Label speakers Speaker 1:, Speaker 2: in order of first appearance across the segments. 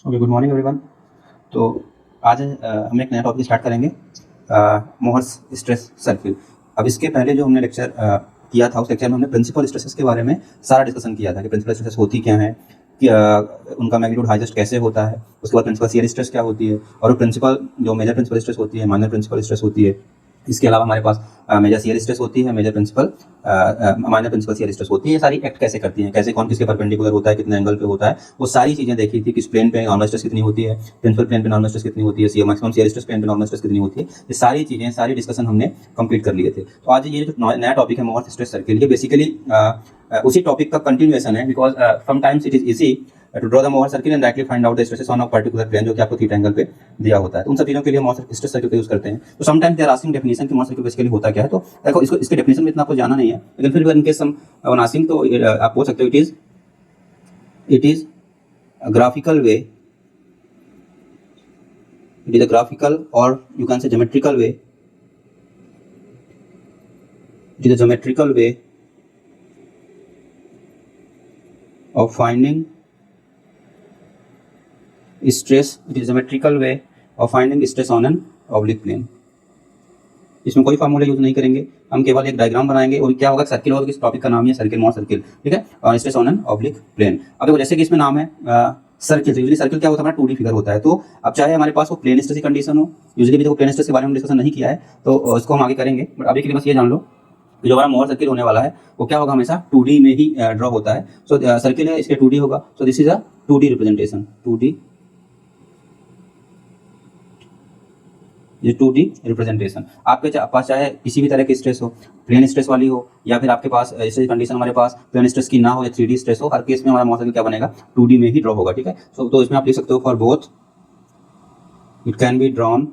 Speaker 1: Okay, good morning everyone. तो आज हम एक नया टॉपिक स्टार्ट करेंगे, मोहर्स स्ट्रेस सर्किल। अब इसके पहले जो हमने लेक्चर किया था, उस लेक्चर में हमने प्रिंसिपल स्ट्रेसेस के बारे में सारा डिस्कशन किया था कि प्रिंसिपल स्ट्रेसेस होती क्या है, कि उनका मैग्नीट्यूड हाईएस्ट कैसे होता है, उसके बाद प्रिंसिपल शियर स्ट्रेस क्या होती है, और प्रिंसिपल जो मेजर प्रिंसिपल स्ट्रेस होती है, माइनर प्रिंसिपल स्ट्रेस होती है। इसके अलावा हमारे पास मेजर शियर स्ट्रेस होती है, major principal minor principal shear stress होती है। ये सारी एक्ट कैसे करती हैं, कैसे कौन किसके परपेंडिकुलर होता है, कितने एंगल पे होता है, वो सारी चीजें देखी थी। किस प्लेन पे नॉर्मल स्ट्रेस कितनी होती है, प्रिंसिपल प्लेन पे नॉर्मल स्ट्रेस कितनी होती है, मैक्सिमम शियर स्ट्रेस प्लेन पे नॉर्मल स्ट्रेस कितनी होती है। ये सारी चीजें, सारी डिस्कशन हमने कंप्लीट कर लिए थे। तो आज ये जो नया टॉपिक है मोहर्स स्ट्रेस सर्किल, ये बेसिकली उसी टॉपिक का कंटिन्यूएशन है, because sometimes it is easy to draw the Mohr circle and directly find out the stresses on a particular plane, जो कि आपको थीटा एंगल पे दिया होता है। तो उन सब चीजों के लिए मोहर स्ट्रेस सर्किल का यूज करते हैं। तो sometimes they are asking definition कि मोहर सर्किल बेसिकली होता क्या है। तो देखो, इसको इसके डेफिनेशन में इतना आपको जाना नहीं है, लेकिन फिर भी इनकेस हम आस्किंग तो आप बोल सकते हो it is graphical way, it is a graphical और you can say geometrical way, it is a geometrical way of finding stress, it is a symmetrical way of finding stress on an oblique plane। इसमें कोई formula use नहीं करेंगे, हम केवल एक diagram बनाएंगे और क्या होगा, सर्किल होगा। इस टॉपिक का नाम है सर्किल, मोहर सर्किल, ठीक है, और stress on an oblique plane. अब देखो, जैसे कि इसमें नाम है सर्किल, तो यूजुअली सर्किल क्या होता है, हमारा 2D फिगर होता है। तो अब चाहे हमारे पास वो प्लेन स्ट्रेस की कंडीशन हो, यूजुअली भी देखो प्लेन स्ट्रेस के बारे में डिस्कशन नहीं किया है, तो इसको हम आगे करेंगे। बट अभी के लिए बस ये जान लो, जो हमारा मोहर सर्किल होने वाला है वो क्या होगा, हमेशा 2D में ही ड्रॉ होता है। सो सर्किल है, इसके 2D होगा। सो this is a 2D representation, 2D, ये 2D रिप्रेजेंटेशन। आपके पास चाहे किसी भी तरह की स्ट्रेस हो, प्लेन स्ट्रेस वाली हो, या फिर आपके पास ऐसी कंडीशन हमारे पास प्लेन स्ट्रेस की ना हो या 3D स्ट्रेस हो, हर केस में हमारा मोहर सर्किल क्या बनेगा, 2D में ही ड्रॉ होगा, ठीक है। सो तो इसमें आप लिख सकते हो, for both it can be drawn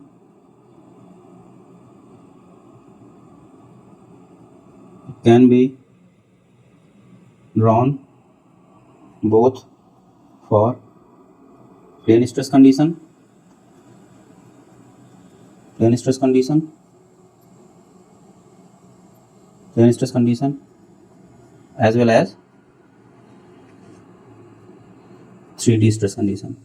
Speaker 1: both for plane stress condition as well as 3D stress condition।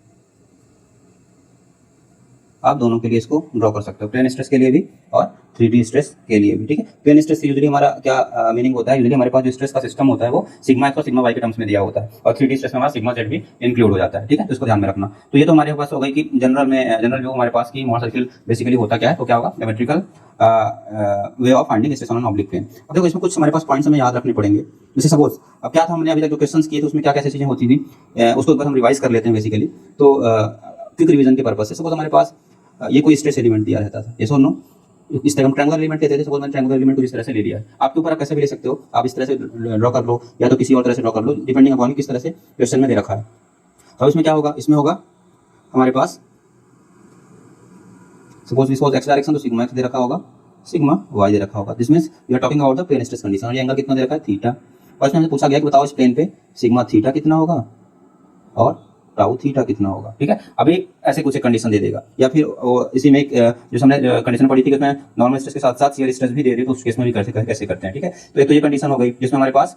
Speaker 1: आप दोनों के लिए इसको ड्रॉ कर सकते हो, प्लेन स्ट्रेस के लिए भी और 3D स्ट्रेस के लिए भी, ठीक है। प्लेन स्ट्रेस यूजुअली हमारा क्या मीनिंग होता है, यूजुअली हमारे पास जो स्ट्रेस का सिस्टम होता है वो सिग्मा एक्स और सिग्मा वाई के टर्म्स में दिया होता है, और 3D स्ट्रेस में हमारा सिग्मा जेड भी इंक्लूड हो जाता है, ठीक है। तो इसको ध्यान में रखना। तो ये तो हमारे पास हो गई कि जनरल व्यू हमारे पास की मोहर सर्किल बेसिकली होता क्या है। तो क्या होगा, geometrical way of finding stress on an oblique plane. अब देखो, इसमें कुछ हमारे पास पॉइंट्स हमें याद रखने पड़ेंगे। जैसे सपोज, अब क्या था, हमने अभी तक जो क्वेश्चंस किए थे उसमें क्या कैसी चीजें होती थी, उसको एक बार हम रिवाइज कर लेते हैं बेसिकली। तो क्विक रिवीजन के पर्पज से, सपोज हमारे पास ये कोई स्ट्रेस एलिमेंट दिया रहता था, ये सो नो, इस तरह हम ट्रायंगुलर एलिमेंट लेते थे। सपोज मैंने ट्रायंगुलर एलिमेंट को इस तरह से ले लिया है, आपके ऊपर आप कैसे भी ले सकते हो, आप इस तरह से ड्रॉ कर लो या तो किसी और तरह से ड्रॉ कर लो, डिपेंडिंग अपॉन किस तरह से क्वेश्चन में दे रखा है। अब इसमें क्या होगा, इसमें होगा हमारे पास सपोज एक्स डायरेक्शन, तो सिग्मा एक्स दे रखा होगा, सिग्मा वाई दे रखा होगा। This means we are talking about the plane stress condition. और ये एंगल कितना दे रखा है, थीटा। और इसमें हमसे पूछा गया कि बताओ इस प्लेन पे सिग्मा थीटा कितना होगा और टाउ थीटा कितना होगा, ठीक है। अभी ऐसे कुछ एक कंडीशन दे देगा, या फिर इसी में एक जो हमने कंडीशन पढ़ी थी कि उसमें नॉर्मल स्ट्रेस के साथ साथ शियर स्ट्रेस भी दे दे, तो उस केस में भी कैसे करते हैं, ठीक है। तो एक तो ये कंडीशन हो गई जिसमें हमारे पास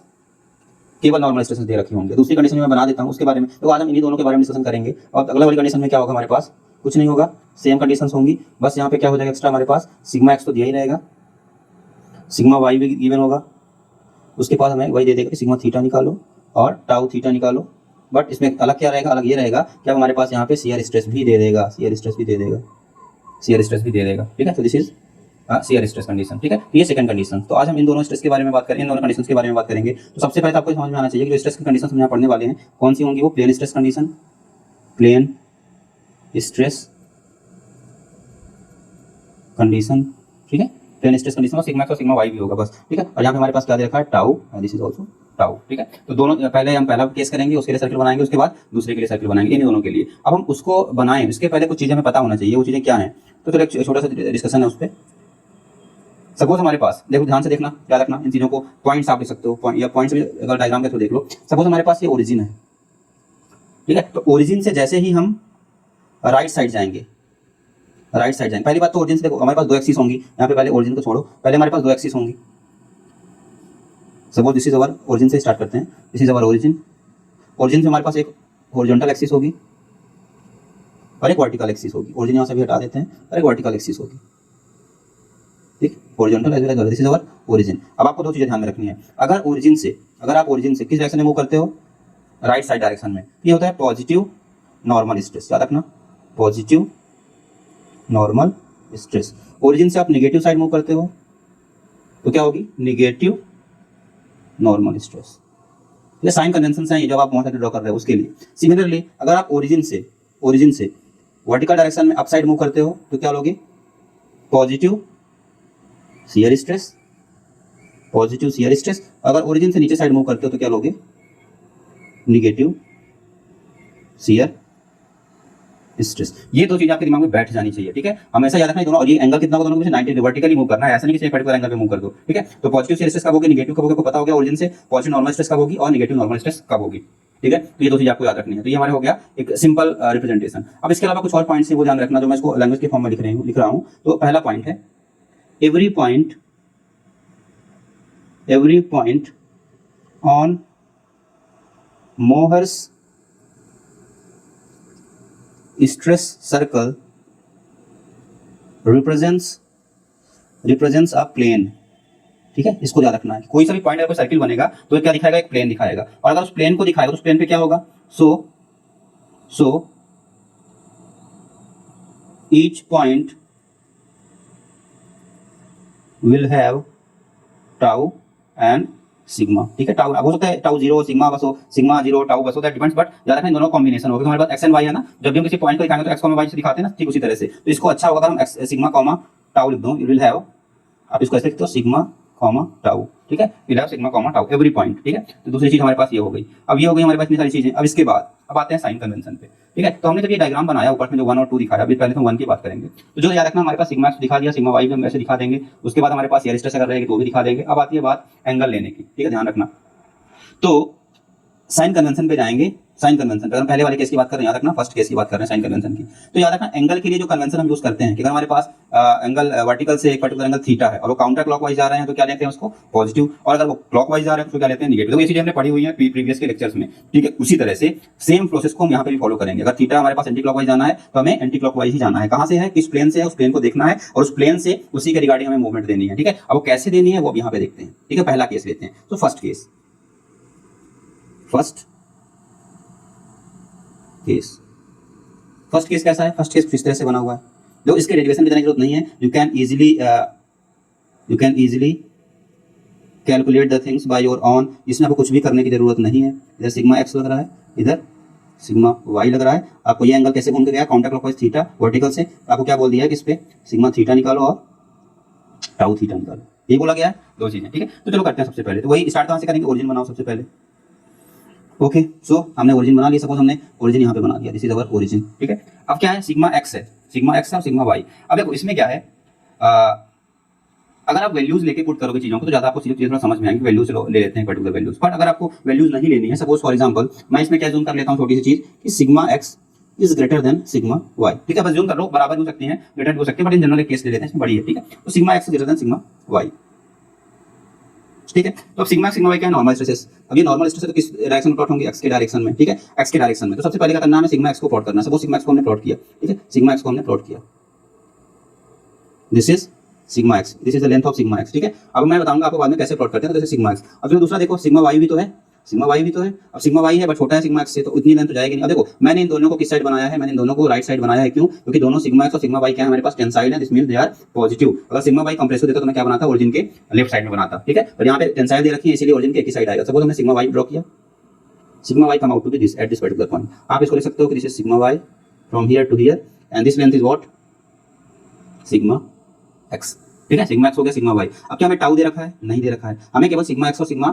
Speaker 1: केवल नॉर्मल स्ट्रेस दे रखे होंगे। दूसरी कंडीशन मैं बना देता हूँ उसके बारे में, तो आज हम इन्हीं दोनों के बारे में डिस्कशन करेंगे। और अगला वाली कंडीशन में क्या होगा, हमारे पास कुछ नहीं होगा, सेम कंडीशन होंगी, बस यहाँ पे क्या हो जाएगा एक्स्ट्रा, हमारे पास सिग्मा एक्स तो दिया ही रहेगा, सिग्मा वाई भी गिवन होगा, उसके पास हमें वही दे देगा कि सिग्मा थीटा निकालो और टाउ थीटा निकालो। बट इसमें अलग क्या रहेगा, अलग ये रहेगा कि हमारे पास यहाँ पे शियर स्ट्रेस भी दे देगा, ठीक है। तो this is shear stress condition, ठीक है। ये सेकंड कंडीशन। तो आज हम इन दोनों स्ट्रेस के बारे में बात करें, इन दोनों कंडीशंस के बारे में बात करेंगे। तो सबसे पहले आपको समझ में आना चाहिए कि जो स्ट्रेस की कंडीशन हम यहाँ पढ़ने वाले हैं कौन सी होंगी, वो plane stress condition, plane stress condition, ठीक है। प्लेन स्ट्रेस कंडीशन में सिग्मा एक्स और सिग्मा वाई भी होगा बस, ठीक है। और यहाँ पे हमारे पास क्या दे रखा है, tau, this is also tau, ठीक है। तो दोनों पहले हम पहला केस करेंगे, उसके लिए सर्किल बनाएंगे, उसके बाद दूसरे के लिए सर्किल बनाएंगे, इन दोनों के लिए। अब हम उसको बनाएं इसके पहले कुछ चीजें हमें पता होना चाहिए, वो चीजें क्या है। तो चलो एक छोटा सा डिस्कशन है उस पर। सपोज हमारे पास, देखो ध्यान से देखना, क्या रखना, इन चीजों को पॉइंट्स आप लिख सकते हो, या पॉइंट्स भी अगर डायग्राम के थ्रू देख लो। सपोज हमारे पास ये ओरिजिन है, ठीक है। तो ओरिजिन से जैसे ही हम राइट साइड जाएंगे, पहली बात तो ओरिजिन से देखो हमारे पास दो एक्सिस होंगी, यहाँ पे पहले ओरिजिन को छोड़ो, पहले हमारे पास दो एक्सिस होंगी। Suppose this is our origin से स्टार्ट करते हैं, दिस इज अवर ओरिजिन से हमारे पास एक हॉरिजॉन्टल एक्सिस होगी, और एक वर्टिकल एक्सिस होगी। ओरिजिन यहाँ से भी हटा देते हैं और एक वर्टिकल एक्सिस होगी, ठीक, horizontal as well as vertical, this is our origin. अब आपको दो चीजें ध्यान में रखनी है। अगर आप ओरिजिन से किस डायरेक्शन में मूव करते हो, राइट साइड डायरेक्शन में, ये होता है पॉजिटिव नॉर्मल स्ट्रेस, याद रखना, पॉजिटिव नॉर्मल स्ट्रेस। ओरिजिन से आप नेगेटिव साइड मूव करते हो तो क्या होगी, नेगेटिव नॉर्मल स्ट्रेस। ये साइन कन्वेंशन है, ये जब आप मोहर ड्रॉ कर रहे हो उसके लिए। सिमिलरली अगर आप ओरिजिन से वर्टिकल डायरेक्शन में अप साइड मूव करते हो तो क्या लोगे, positive shear stress, positive shear stress. अगर ओरिजिन से नीचे साइड मूव करते हो तो क्या लोगे, नेगेटिव शियर स्ट्रेस। ये दो चीजें आपके दिमाग में बैठ जानी चाहिए, ठीक है, हमेशा याद रखना दोनों। और ये एंगल कितना होगा, दोनों को 90 वर्टिकली मूव करना है, ऐसा नहीं कि एक पर्टिकुलर एंगल पे मूव कर दो, ठीक है। तो पॉजिटिव शियर स्ट्रेस कब होगी, नेगेटिव कब होगी, आपको पता हो गया ओरिजिन से। पॉजिटिव नॉर्मल स्ट्रेस कब होगी और नेगेटिव नॉर्मल स्ट्रेस कब होगी, ठीक है। तो ये दो चीजें आपको याद रखनी है। तो ये हमारे हो गया एक सिंपल रिप्रेजेंटेशन। अब इसके अलावा कुछ और पॉइंट्स है वो ध्यान रखना, जो मैं इसको लैंग्वेज के फॉर्म में लिख रहा हूं। तो पहला पॉइंट है, every point on Mohr's stress circle represents a plane, ठीक है, इसको याद रखना है। कोई सा भी पॉइंट अगर सर्किल बनेगा तो क्या दिखाएगा, एक प्लेन दिखाएगा। और अगर उस प्लेन को दिखाएगा तो उस प्लेन पे क्या होगा, so each point will have tau and sigma, ठीक है। टाउ हो सकता है टाउ 0 सिग्मा बस हो, सिग्मा 0 टाउ बस हो, दैट डिपेंड्स, बट याद रखना दोनों कॉम्बिनेशन होगा। हमारे पास एक्स एंड वाई है ना, जब भी हम किसी पॉइंट को दिखाएंगे तो एक्स कॉमा वाई से दिखाते हैं ना, ठीक उसी तरह से। तो इसको अच्छा होगा अगर हम सिग्मा कॉमा टाउ लिख दो, यू विल हैव, आप इसको ऐसे लिखते हो सिग्मा कॉमा टाउ, ठीक है, will have sigma comma tau every point, ठीक है। तो दूसरी चीज हमारे पास ये हो गई। अब ये हो गई हमारे पास इतनी सारी चीजें। अब इसके बाद अब आते हैं साइन कन्वेंशन पे, ठीक है। तो हमने जब ये डायग्राम बनाया ऊपर में जो 1 और 2 दिखाया, अभी पहले तो 1 की बात करेंगे। तो जो याद रखना, हमारे पास सिग्मा एक्स दिखा दिया, सिग्मा वाई भी हम ऐसे दिखा देंगे। उसके बाद हमारे पास शियर स्ट्रेस अगर रहेगी तो भी दिखा देंगे। अब आती है बात एंगल लेने की, ठीक है, ध्यान रखना। तो साइन कन्वेंशन पे जाएंगे। साइन कन्वेंशन पे हम पहले वाले केस की बात कर रहे हैं, याद रखना, फर्स्ट केस की बात कर रहे हैं साइन कन्वेंशन की। तो याद रखना एंगल के लिए जो कन्वेंशन हम यूज करते हैं कि अगर हमारे पास एंगल वर्टिकल से एक पर्टिकुलर एंगल थीटा है और वो काउंटर क्लॉकवाइज जा रहे हैं तो क्या लेते हैं उसको, पॉजिटिव। और अगर वो क्लॉकवाइज जा रहे हैं तो क्या लेते हैं, नेगेटिव। तो ये चीजें हमने पढ़ी हुई है प्रीवियस के लेक्चर्स में, ठीक है। उसी तरह से सेम प्रोसेस को हम यहाँ पे भी फॉलो करेंगे। अगर थीटा हमारे पास एंटी क्लॉकवाइज जाना है तो हमें एंटी क्लॉकवाइज ही जाना है। कहां से है, किस प्लेन से है, उस प्लेन को देखना है और उस प्लेन से उसी के रिगार्डिंग हमें मूवमेंट देनी है, ठीक है। अब वो कैसे देनी है वो अब यहाँ पे देखते हैं, ठीक है। पहला केस लेते हैं, तो फर्स्ट केस कैसा है, फर्स्ट केस इस तरह से बना हुआ है। जो इसके डेरिवेशन की जाने की जरूरत नहीं है, you can easily calculate the things by your own. इसमें आपको कुछ भी करने की जरूरत नहीं है। इधर सिग्मा एक्स लग रहा है, इधर सिग्मा वाई लग रहा है। आपको ये एंगल कैसे घूम के गया, काउंटर क्लॉकवाइज थीटा वर्टिकल से। आपको क्या बोल दिया है कि इस पे सिग्मा थीटा निकालो और टाउ थीटा निकालो, ये बोला गया है, दो चीजें, ठीक है। तो चलो करते हैं सबसे पहले। तो वही स्टार्ट कहां से करेंगे, ओरिजिन बनाओ सबसे पहले। ओके, सो हमने ओरिजिन बना लिया। सपोज हमने ओरिजिन यहाँ पे बना दिया, दिस इज अवर ओरिजिन, ठीक है। अब क्या है, सिग्मा एक्स है, सिग्मा एक्स और सिग्मा वाई। अब देखो इसमें क्या है, अगर आप वैल्यूज लेके पुट करोगे चीजों को तो ज्यादा आपको चीजें थोड़ा समझ में आएंगी। वैल्यूज ले लेते हैं पर्टिकुलर वैल्यूज, बट अगर आपको वैल्यूज नहीं लेनी है, सपोज फॉर एग्जांपल मैं इसमें क्या जूम कर लेता हूँ, छोटी सी चीज कि sigma x is greater than sigma y, ठीक है। बस जूम कर लो, बराबर हो सकती है, ग्रेटर हो सकती है, बट इन जनरल एक केस ले लेते हैं, इसमें बड़ी है, ठीक है। तो sigma x greater than sigma y, ठीक है। तो अब सिग्मा वाई क्या है, नॉर्मल स्ट्रेसेस। अब ये नॉर्मल स्ट्रेसेस तो किस डायरेक्शन में प्लॉट होंगे, एक्स के डायरेक्शन में, ठीक है, एक्स के डायरेक्शन में। तो सबसे पहले क्या करना है, सिग्मा एक्स को प्लॉट करना है। सपोज सिग्मा एक्स को हमने प्लॉट किया, ठीक है, सिग्मा एक्स को हमने प्लॉट किया, this is sigma x, this is the length of sigma x, ठीक है। अब मैं बताऊंगा आपको बाद में कैसे प्लॉट करते हैं। तो जैसे सिग्मा एक्स, अब जो दूसरा देखो सिग्मा वाई भी तो है, सिग्मा वाई भी तो है। अब सिग्मा वाई है बट छोटा है सिग्मा एक्स से, तो इतनी लेंथ तो जाएगी नहीं। अब देखो मैंने इन दोनों को किस साइड बनाया है, मैंने इन दोनों को राइट साइड बनाया है। क्यों, क्योंकि दोनों सिग्मा एक्स और सिग्मा वाई क्या है, हमारे पास टेंसाइल है, this means they are positive. अगर सिग्मा वाई कंप्रेसिव देता तो मैं क्या बनाता, ओरिजिन के लेफ्ट साइड में बनाता, ठीक है। और यहाँ पे टेंसाइल दे रखी है इसीलिए ओरिजिन के एक ही साइड आएगा। सपोज हमने सिग्मा वाई ड्रॉ किया, sigma y come out to be this at this particular point. आप इसको लिख सकते हो कि this is sigma y from here to here and this length is what, sigma x, ठीक है। सिग्मा एक्स हो गया, सिग्मा वाई। अब क्या हमें टाउ दे रखा है, नहीं दे रखा है, हमें केवल सिग्मा एक्स और सिग्मा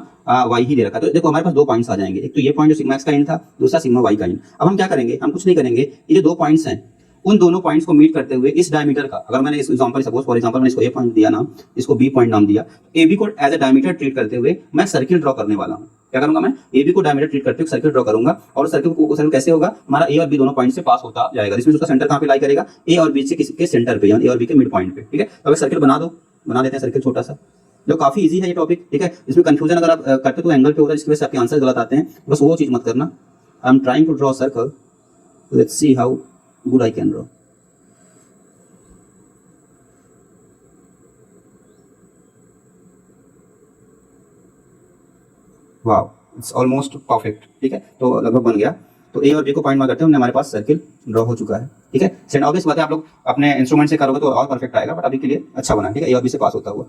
Speaker 1: वाई ही दे रखा है। तो देखो हमारे पास दो पॉइंट्स आ जाएंगे, एक तो ये पॉइंट जो सिग्मा एक्स का एंड था, दूसरा सिग्मा वाई का एंड। अब हम क्या करेंगे, हम कुछ नहीं करेंगे, ये जो दो पॉइंट्स हैं उन दोनों पॉइंट्स को मीट करते हुए इस डायमीटर का, अगर मैंने इस एग्जांपल सपोज फॉर एग्जांपल मैंने इसको ए पॉइंट दिया नाम, इसको बी पॉइंट नाम दिया, ए बी को एज ए डायमीटर ट्रीट करते हुए मैं सर्किल ड्रॉ करने वाला हूं। क्या करूंगा, मैं ए बी को डायमीटर ट्रीट करते हुए सर्किल ड्रॉ करूंगा और सर्किल कैसे होगा, हमारा ए और बी दोनों पॉइंट से पास होता जाएगा। इसमें उसका सेंटर कहां पे लाई करेगा, ए और बी से किसके सेंटर पे, यानी ए और बी के मिड पॉइंट पे, ठीक है। तो अब सर्किल बना देते हैं सर्किल छोटा सा, जो काफी इजी है ये टॉपिक, ठीक है। इसमें कंफ्यूजन अगर आप करते तो एंगल पे होता है, जिसकी वजह से आपके आंसर गलत आते हैं, बस वो चीज मत करना। I am trying to draw circle, let's see how good, I can draw. Wow, it's almost perfect. ठीक है, तो लगभग बन गया। तो ए और बी को पॉइंट मार्क करते हैं, हमारे पास सर्किल ड्रॉ हो चुका है। ठीक है, सेंड ऑब्वियस बात है, आप लोग अपने इंस्ट्रूमेंट से करोगे तो और परफेक्ट आएगा, बट अभी के लिए अच्छा बना है। ठीक है, ए और बी से पास होता हुआ।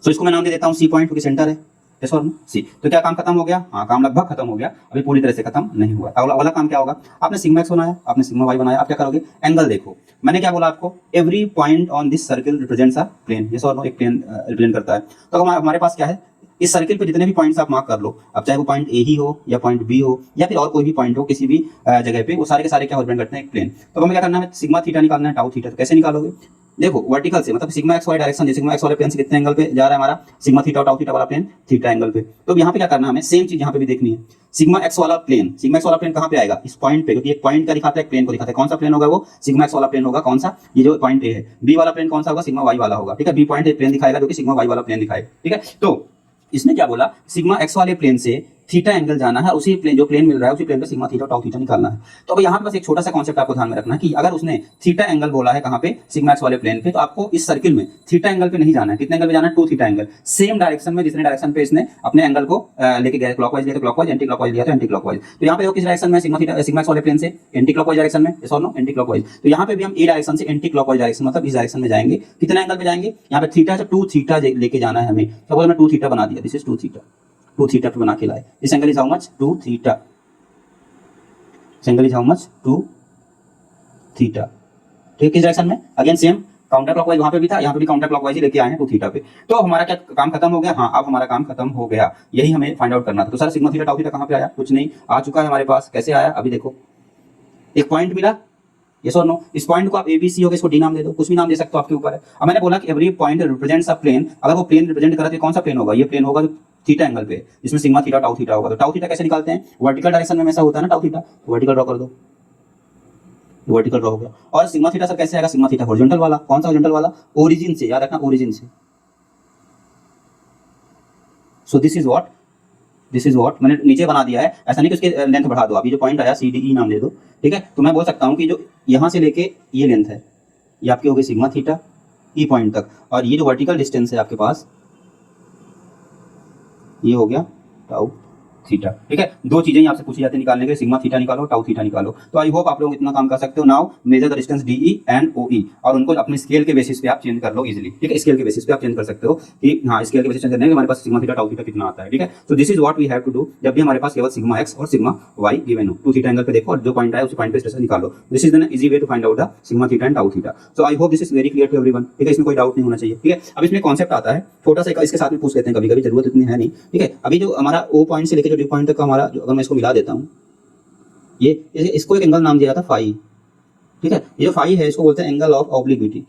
Speaker 1: सो इसको मैं नाम दे देता हूँ सी पॉइंट, क्योंकि सेंटर है। यस और नो, सी। तो क्या काम खत्म हो गया? हाँ, काम लगभग खत्म हो गया, अभी पूरी तरह से खत्म नहीं हुआ। अगला काम क्या होगा? आपने सिग्मा एक्स बनाया, आपने सिग्मा वाई बनाया, आप क्या करोगे? एंगल देखो। मैंने क्या बोला आपको? Every point on this circle represents a plane. Yes और नो, एक प्लेन रिप्रेजेंट करता है। तो हमारे पास क्या है? इस सर्किल पे जितने भी पॉइंट्स आप मार्क कर लो, अब चाहे वो पॉइंट ए ही हो या पॉइंट बी हो या फिर और कोई भी पॉइंट हो किसी भी जगह पे, वो सारे के सारे क्या रिप्रेजेंट करते हैं? एक प्लेन। तो हमें क्या करना है? सिग्मा थीटा निकालना है, टाउ थीटा। तो कैसे निकालोगे? देखो, वर्टिकल से, मतलब sigma x y direction, sigma x वाले प्लेन से कितने एंगल पे जा रहा है हमारा? सिग्मा थीटा और टाउ थीटा वाला प्लेन थीटा एंगल पे। तो यहाँ पे क्या करना है हमें? सेम चीज यहाँ पे भी देखनी है। सिग्मा एक्स वाला प्लेन कहाँ पे आएगा? इस पॉइंट पे, क्योंकि एक पॉइंट का दिखाता है, एक प्लेन को दिखाता है। कौन सा प्लेन होगा वो? सिग्मा एक्स वाला प्लेन होगा। कौन सा? ये जो पॉइंट ए है। बी वाला प्लेन कौन सा होगा? सिग्मा वाई वाला होगा। ठीक है, बी पॉइंट एक प्लेन दिखाएगा जो कि सिग्मा वाई वाला प्लेन दिखाएगा। ठीक है, तो इसने क्या बोला? सिग्मा एक्स वाले प्लेन से थीटा एंगल जाना है, उसी प्लेन, जो प्लेन मिल रहा है उसी प्लेन पे सिग्मा थीटा टाउ थीटा निकालना है। तो अब यहाँ पे बस एक छोटा सा कॉन्सेप्ट आपको ध्यान में रखना है कि अगर उसने थीटा एंगल बोला है कहाँ पे? सिग्मा एक्स वाले प्लेन पे, तो आपको इस सर्किल में थीटा एंगल पे नहीं जाना है। कितने एंगल पे जाना है? 2 थीटा एंगल। सेम डायरेक्शन में, जितने डायरेक्शन पे इसने अपने एंगल को लेके गया, क्लॉकवाइज लिया तो क्लॉकवाइज, एंटी क्लॉकवाइज लिया तो एंटी क्लॉकवाइज। तो यहाँ पे किस डायरेक्शन में? सिग्मा एक्स वाले प्लेन से एंटी क्लॉकवाइज डायरेक्शन में। यस और नो, एंटी क्लॉकवाइज। तो यहाँ पे भी हम ए डायरेक्शन से एंटी क्लॉकवाइज डायरेक्शन, मतलब इस डायरेक्शन में जाएंगे। कितना एंगल पे जाएंगे? यहाँ पे थीटा से 2 थीटा लेके जाना है हमें। सपोज मैं 2 थीटा बना दिया, दिस इज 2 थीटा। 2 थीटा पे बना के लाए। This angle is how much? 2 theta. This angle is how much? 2 theta. ठीक, किस डायरेक्शन में? अगेन सेम काउंटर क्लॉकवाइज वहां पे भी था, यहाँ पे भी काउंटर क्लॉकवाइज ही लेके आए हैं 2 थीटा पे। तो हमारा क्या काम खत्म हो गया? हाँ, अब हमारा काम खत्म हो गया, यही हमें फाइंड आउट करना था। तो sir sigma theta tau theta कहाँ पे आया? कुछ नहीं, आ चुका है हमारे पास। कैसे आया? अभी देखो, एक पॉइंट मिला। यस और नो, इस पॉइंट को आप एबीसी हो, इसको डी नाम दे दो, कुछ भी नाम दे सकते हो, आपके ऊपर है। अब मैंने बोला कि every point represents a plane. अगर वो प्लेन रिप्रेजेंट कर रहा है तो कौन सा प्लेन होगा? ये प्लेन होगा जो थीटा एंगल पे, जिसमें सिग्मा थीटा टाउ थीटा होगा। तो टाउ थीटा कैसे निकालते हैं? वर्टिकल डायरेक्शन में ऐसा होता है ना टाउ थीटा। वर्टिकल ड्रॉ कर दो, वर्टिकल ड्रॉ हो गया। और सिग्मा थीटा सर कैसे आएगा? सिग्मा थीटा हॉरिजॉन्टल वाला। कौन सा हॉरिजॉन्टल वाला? ओरिजिन से, याद रखना, ओरिजिन से। सो दिस इज व्हाट मैंने नीचे बना दिया है। ऐसा नहीं कि उसके लेंथ बढ़ा दो, अभी जो पॉइंट आया सी डी ई नाम दे दो। ठीक है, तो मैं बोल सकता हूँ कि जो यहाँ से लेके ये लेंथ है, ये आपकी हो गई सिग्मा थीटा ई पॉइंट तक, और ये जो वर्टिकल डिस्टेंस है आपके पास, ये हो गया टाउ थीटा। ठीक है, दो चीजें आपसे पूछी जाती है निकालने के लिए, सिग्मा थीटा निकालो, टाउ थीटा निकालो। तो आई होप आप लोग इतना काम कर सकते हो। Now measure the distance DE and OE, और उनको अपने स्केल के बेसिस पे आप चेंज कर लो इजीली। ठीक है, स्केल के बेसिस पे आप चेंज कर सकते हो कि हाँ, स्केल के बेसिस चेंज करने के हमारे पास सिग्मा थीटा टाउ थीटा कितना आता है। ठीक है, तो this is what we have to do जब भी हमारे पास केवल सिग्मा एक्स और सिग्मा वाई गिवन हो। 2 थीटा एंगल पे देखो और जो पॉइंट आए उसी पॉइंट पे स्ट्रेस निकालो। This is the easy way to find out the sigma theta and tau theta. So I hope this is very clear to everyone. ठीक है, इसमें कोई डाउट नहीं होना चाहिए। ठीक है, अब इसमें कॉन्सेप्ट आता है छोटा सा, इसके साथ में पूछ लेते हैं, कभी कभी जरूरत इतनी है नहीं। ठीक है, अभी जो हमारा ओ पॉइंट से लेकर जो डी पॉइंट तक का हमारा, अगर मैं इसको मिला देता हूँ, ये इसको एक एंगल नाम दिया जाता है फाई। ठीक है, ये जो फाई है इसको बोलते हैं एंगल ऑफ ऑब्लिक्विटी।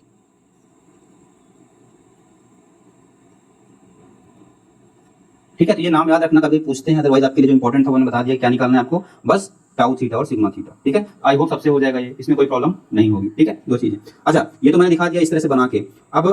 Speaker 1: ठीक है, तो ये नाम याद रखना, कभी पूछते हैं, अदरवाइज आपके लिए जो इंपॉर्टेंट था वो मैंने बता दिया क्या निकालना है आपको, बस टाउ थीटा और सिग्मा थीटा। ठीक है, आई होप सबसे हो जाएगा ये, इसमें कोई प्रॉब्लम नहीं होगी। ठीक है, दो चीजें। अच्छा, ये तो मैंने दिखा दिया इस तरह से बना के। अब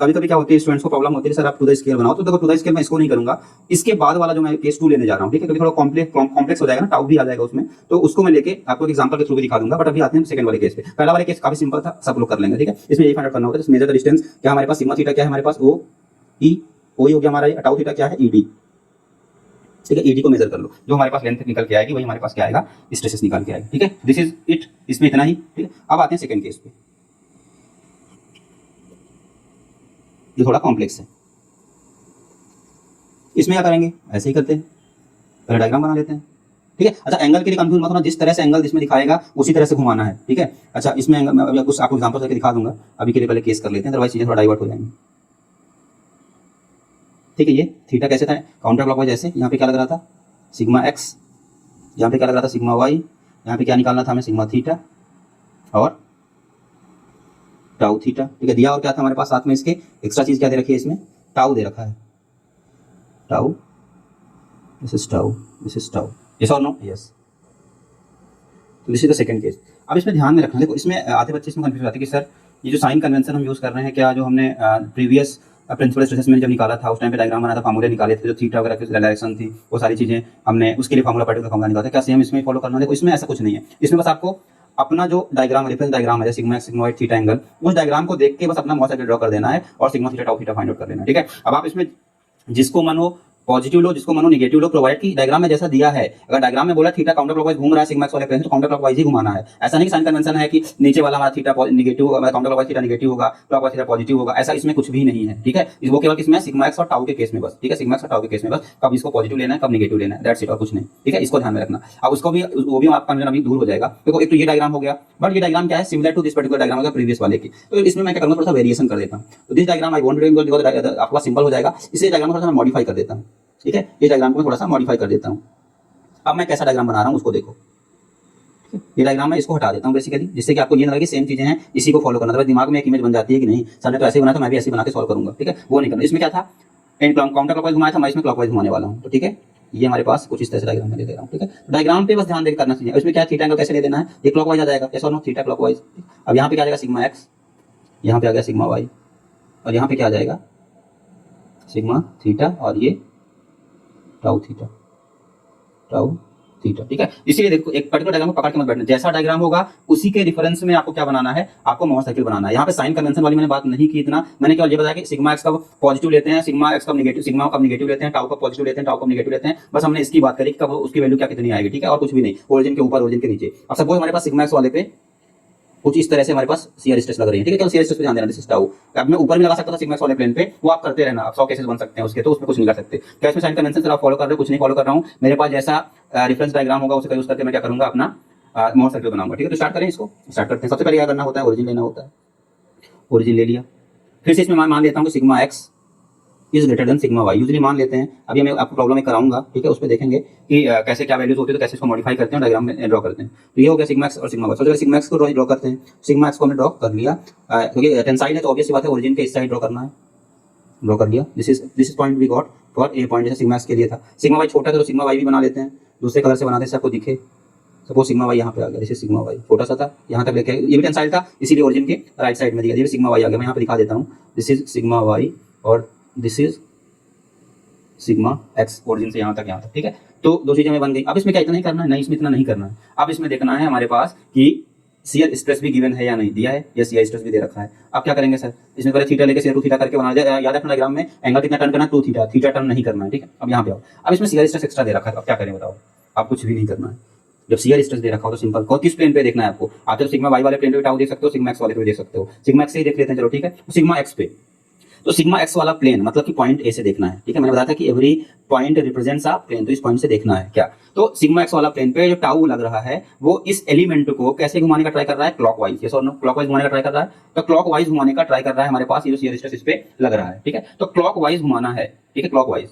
Speaker 1: कभी कभी क्या होती है, स्टूडेंट्स को प्रॉब्लम होती है सर आप टू द स्केल बनाओ। तो देखो, टू द स्केल मैं इसको नहीं करूंगा, इसके बाद वाला जो मैं केस 2 लेने जा रहा हूँ। ठीक है, क्योंकि थोड़ा कॉम्प्लेक्स हो जाएगा ना, टाउ भी आ जाएगा उसमें, तो उसको मैं लेके आपको एग्जांपल के थ्रू भी दिखा दूंगा। बट अभी आते हैं सेकंड वाले केस पे। पहला वाले केस काफी सिंपल था, सब लोग कर लेंगे। ठीक है, इसमें यही फाइंड आउट करना होता है, मेजर द डिस्टेंस क्या हमारे पास, सिग्मा थीटा क्या है हमारे पास, ओ ई, ओ हो गया हमारा, टाउ थीटा क्या है, ई डी। ठीक है, ईडी को मेजर कर लो, जो हमारे पास लेंथ निकल के आएगी वही हमारे पास क्या आएगा, स्ट्रेसेस निकल के आएगी। ठीक है, दिस इज इट, इसमें इतना ही। ठीक है, अब आते हैं सेकंड केस पे, जो थोड़ा कॉम्प्लेक्स है। इसमें क्या करेंगे, ऐसे ही करते हैं, पहले डायग्राम बना लेते हैं। ठीक है, अच्छा एंगल के लिए कंफ्यूज मत होना, जिस तरह से एंगल इसमें दिखाएगा उसी तरह से घुमाना है। ठीक है, अच्छा इसमें एंगल मैं कुछ आपको एग्जांपल करके दिखा दूंगा, अभी के लिए पहले केस कर लेते हैं, अदरवाइज चीजें थोड़ा डाइवर्ट हो जाएंगी। ठीक है, ये थीटा कैसे था, काउंटर क्लॉकवाइज ऐसे, यहाँ पे क्या लग रहा था, सिग्मा एक्स, यहाँ पे क्या लग रहा था, सिग्मा वाई, यहाँ पे क्या निकालना था हमें, सिग्मा थीटा और टाउ थीटा। ठीक है, दिया और क्या था हमारे पास साथ में, इसके एक्स्ट्रा चीज क्या दे रखी है, इसमें टाउ दे रखा है, tau, this is tau, this is tau, yes और नो, यस। तो this is the second case. अब इसमें ध्यान में रखना, देखो इसमें आधे बच्चे इसमें कंफ्यूज होते हैं कि सर ये जो साइन कन्वेंशन हम यूज कर रहे हैं, क्या जो हमने प्रीवियस प्रिंसिपल स्ट्रेसेस में जब निकाला था उस टाइम पे डायग्राम बना था, फार्मूले निकाले थे, जो थीटा वगैरह की डायरेक्शन थी, वो सारी चीजें हमने उसके लिए फार्मूला, पर्टिकुलर फार्मूला निकाला था, क्या सेम इसमें फॉलो करना है। देखो इसमें ऐसा कुछ नहीं है, इसमें बस आपको अपना जो डायग्राम रेफरेंस डायग्राम है sigma x sigma y theta angle, उस डायग्राम को देख के बस अपना मोहर सर्किल ड्रॉ कर देना है और sigma theta tau theta find out कर लेना है। ठीक है, अब आप इसमें जिसको मानो पॉजिटिव लो जिसको मानो नेगेटिव लो, प्रोवाइड की डायग्राम में जैसा दिया है। अगर डायग्राम में बोला थीटा काउंटर क्लॉकवाइज घूम रहा है सिग्मा एक्स वाले प्लेन तो काउंटर क्लॉकवाइज ही घुमाना है। ऐसा नहीं कि साइन कन्वेंशन है कि नीचे वाला हमारा थीटा नेगेटिव होगा, काउंटर क्लॉकवाइज थीटा नेगेटिव होगा, क्लॉकवाइज थीटा पॉजिटिव होगा, ऐसा इसमें कुछ भी नहीं है। ठीक है, वो केवल किसमें सिग्मा एक्स और टाउ के केस में बस। ठीक है, सिग्मा एक्स और टाउ के केस में बस कब इसको पॉजिटिव लेना है कब नेगेटिव लेना है, दैट्स इट और कुछ नहीं। ठीक है, इसको ध्यान में रखना। अब उसको भी वो भी आपका कन्फ्यूजन अभी दूर हो जाएगा। देखो एक तो ये डायग्राम हो गया, बट ये डायग्राम क्या है similar to this particular diagram होगा प्रीवियस वाले की। तो इसमें मैं क्या करूंगा थोड़ा सा वेरिएशन कर देता हूं। तो this diagram I want to do आपका सिंपल हो जाएगा, इसे डायग्राम को थोड़ा सा मैं मॉडिफाई कर देता हूं। ठीक है, ये डायग्राम को मैं थोड़ा सा मॉडिफाई कर देता हूं। अब मैं कैसा डायग्राम बना रहा हूं उसको देखो। ये डायग्राम मैं इसको हटा देता हूं बेसिकली, जिससे कि आपको ये ना लगे सेम चीजें हैं इसी को फॉलो करना। तो दिमाग में एक इमेज बन जाती है कि नहीं सर ने तो ऐसे ही बनाया तो मैं भी ऐसे ही बना के सॉल्व करूंगा। ठीक है, वो नहीं करना। इसमें क्या था काउंटर क्लॉकवाइज घुमाया था, मैं इसमें क्लॉकवाइज घुमाने वाला हूं। तो ठीक है, ये हमारे पास कुछ इस तरह से डायग्राम में दे रहा हूं। ठीक है, डायग्राम पे बस ध्यान देकर करना चाहिए। इसमें क्या थीटा एंगल कैसे ले देना है, ये क्लॉकवाइज आ जाएगा कैसे, थीटा क्लॉकवाइज। अब यहाँ पे क्या आ जाएगा सिग्मा एक्स, यहाँ पे आ गया सिग्मा वाई, और यहाँ पे क्या आ जाएगा सिग्मा थीटा और ये टाउ थीटा टाउ थीटा। ठीक है, इसीलिए देखो एक पर्टिकुलर डायग्राम को पकड़ के मत बैठना, जैसा डायग्राम होगा उसी के रेफरेंस में आपको क्या बनाना है, आपको मोहर सर्किल बनाना है। यहाँ पे साइन कन्वेंशन वाली मैंने बात नहीं की इतना, मैंने केवल ये बताया कि सिग्मा एक्स का पॉजिटिव लेते हैं, सिग्मा एक्स का नेगेटिव, सिग्मा का नेगेटिव लेते हैं, टाउ का पॉजिटिव लेते हैं, टाउ का नेगेटिव लेते हैं, बस हमने इसकी बात करी कि कब उसकी वैल्यू क्या कितनी आएगी। ठीक है, और कुछ भी नहीं, ओरिजिन के ऊपर ओरिजिन के नीचे। अब सपोज हमारे पास सिग्मा एक्स वाले पे कुछ इस तरह से हमारे पास शियर स्ट्रेस लग रही है। ठीक है, केवल शियर स्ट्रेस पे ध्यान देना, दिस इज टाउ। अब मैं ऊपर भी लगा सकता था सिग्मा एक्स वाले प्लेन पे, वो आप करते रहना, आप 100 केसेस बन सकते हैं उसके, तो उसमें कुछ नहीं कर सकते। क्या इसमें साइन कन्वेंशन आप फॉलो कर रहे हो, कुछ नहीं फॉलो कर रहा हूं। मेरे पास जैसा रेफरेंस डायग्राम होगा उसे यूज करके मैं क्या करूंगा अपना मोहर सर्किल बनाऊंगा। ठीक है, तो स्टार्ट करें, इसको स्टार्ट करते हैं। सबसे पहले क्या करना होता है, ओरिजिन लेना होता है। ओरिजिन ले लिया, फिर से इसमें मान लेता हूं कि sigma x is greater than sigma y, usually मान लेते हैं। अभी मैं आपको प्रॉब्लम में कराऊंगा। ठीक है, उसमें देखेंगे कि कैसे क्या वैल्यूज होती है, तो कैसे इसको मॉडिफाई करते हैं डायग्राम में ड्रॉ करते हैं। तो ये हो गया सिग्मा एक्स और सिग्मा वाई। सबसे पहले सिग्मा एक्स को ड्रॉ करते हैं। सिग्मा एक्स को हमने ड्रॉ कर लिया, क्योंकि टेंसाइल है तो ऑब्वियस सी बात है ओरिजिन के इस साइड ड्रॉ करना है। ड्रॉ कर लिया, this is point we got for a point, जैसे सिग्मा एक्स के लिए था। सिग्मा वाई छोटा था तो सिग्मा वाई भी बना लेते हैं, दूसरे कलर से बनाते हैं आपको दिखे। सपोज सिग्मा वाई यहाँ पे आ गया, जैसे सिग्मा वाई छोटा सा था, यहाँ तक लेके ये भी टेंसाइल था, इसीलिए ओरिजिन के राइट साइड में दिया, ये भी सिग्मा वाई आ गया। मैं यहाँ पे दिखा देता हूँ, दिस इज सिग्मा वाई और this is sigma x, origin से यहाँ तक। ठीक है, तो दो चीजें में बन गई। अब इसमें क्या इतना ही करना है, नहीं इसमें इतना नहीं करना है। अब इसमें देखना है हमारे पास कि शियर स्ट्रेस भी गिवन है या नहीं, दिया है या शियर स्ट्रेस भी दे रखा है। अब क्या करेंगे सर, इसमें पहले थीटा लेके टू थीटा करके बना दिया। याद रखना डायग्राम में एंगल कितना टर्न करना, 2 थीटा, थीटा टर्न नहीं करना है। ठीक है, अब यहाँ पे आओ, अब इसमें शियर स्ट्रेस एक्स्ट्रा दे रखा है, अब क्या करें बताओ। आप कुछ भी नहीं करना है। जब शियर स्ट्रेस दे रखा हो तो सिंपल किस प्लेन पे देखना है आपको, आप तो सिग्मा वाई वाले प्लेन पे टाउ देख सकते हो, सिग्मा एक्स वाले पे देख सकते हो। सिग्मा एक्स से ही देख लेते हैं, चलो ठीक है। सिग्मा एक्स पे तो सिग्मा एक्स वाला प्लेन मतलब कि पॉइंट ए से देखना है। ठीक है, मैंने बताया था कि every point represents a plane, तो इस पॉइंट से देखना है क्या। तो सिग्मा एक्स वाला प्लेन पे जो टाउ लग रहा है वो इस एलिमेंट को कैसे घुमाने का ट्राई कर रहा है, क्लॉकवाइज। यस और नो, क्लॉकवाइज घुमाने का ट्राई कर रहा है। तो क्लॉकवाइज घुमाने का ट्राई कर रहा है हमारे पास, ये जो शियर स्ट्रेस इस पे लग रहा है। ठीक है, तो क्लॉकवाइज घुमाना है। ठीक है, क्लॉकवाइज।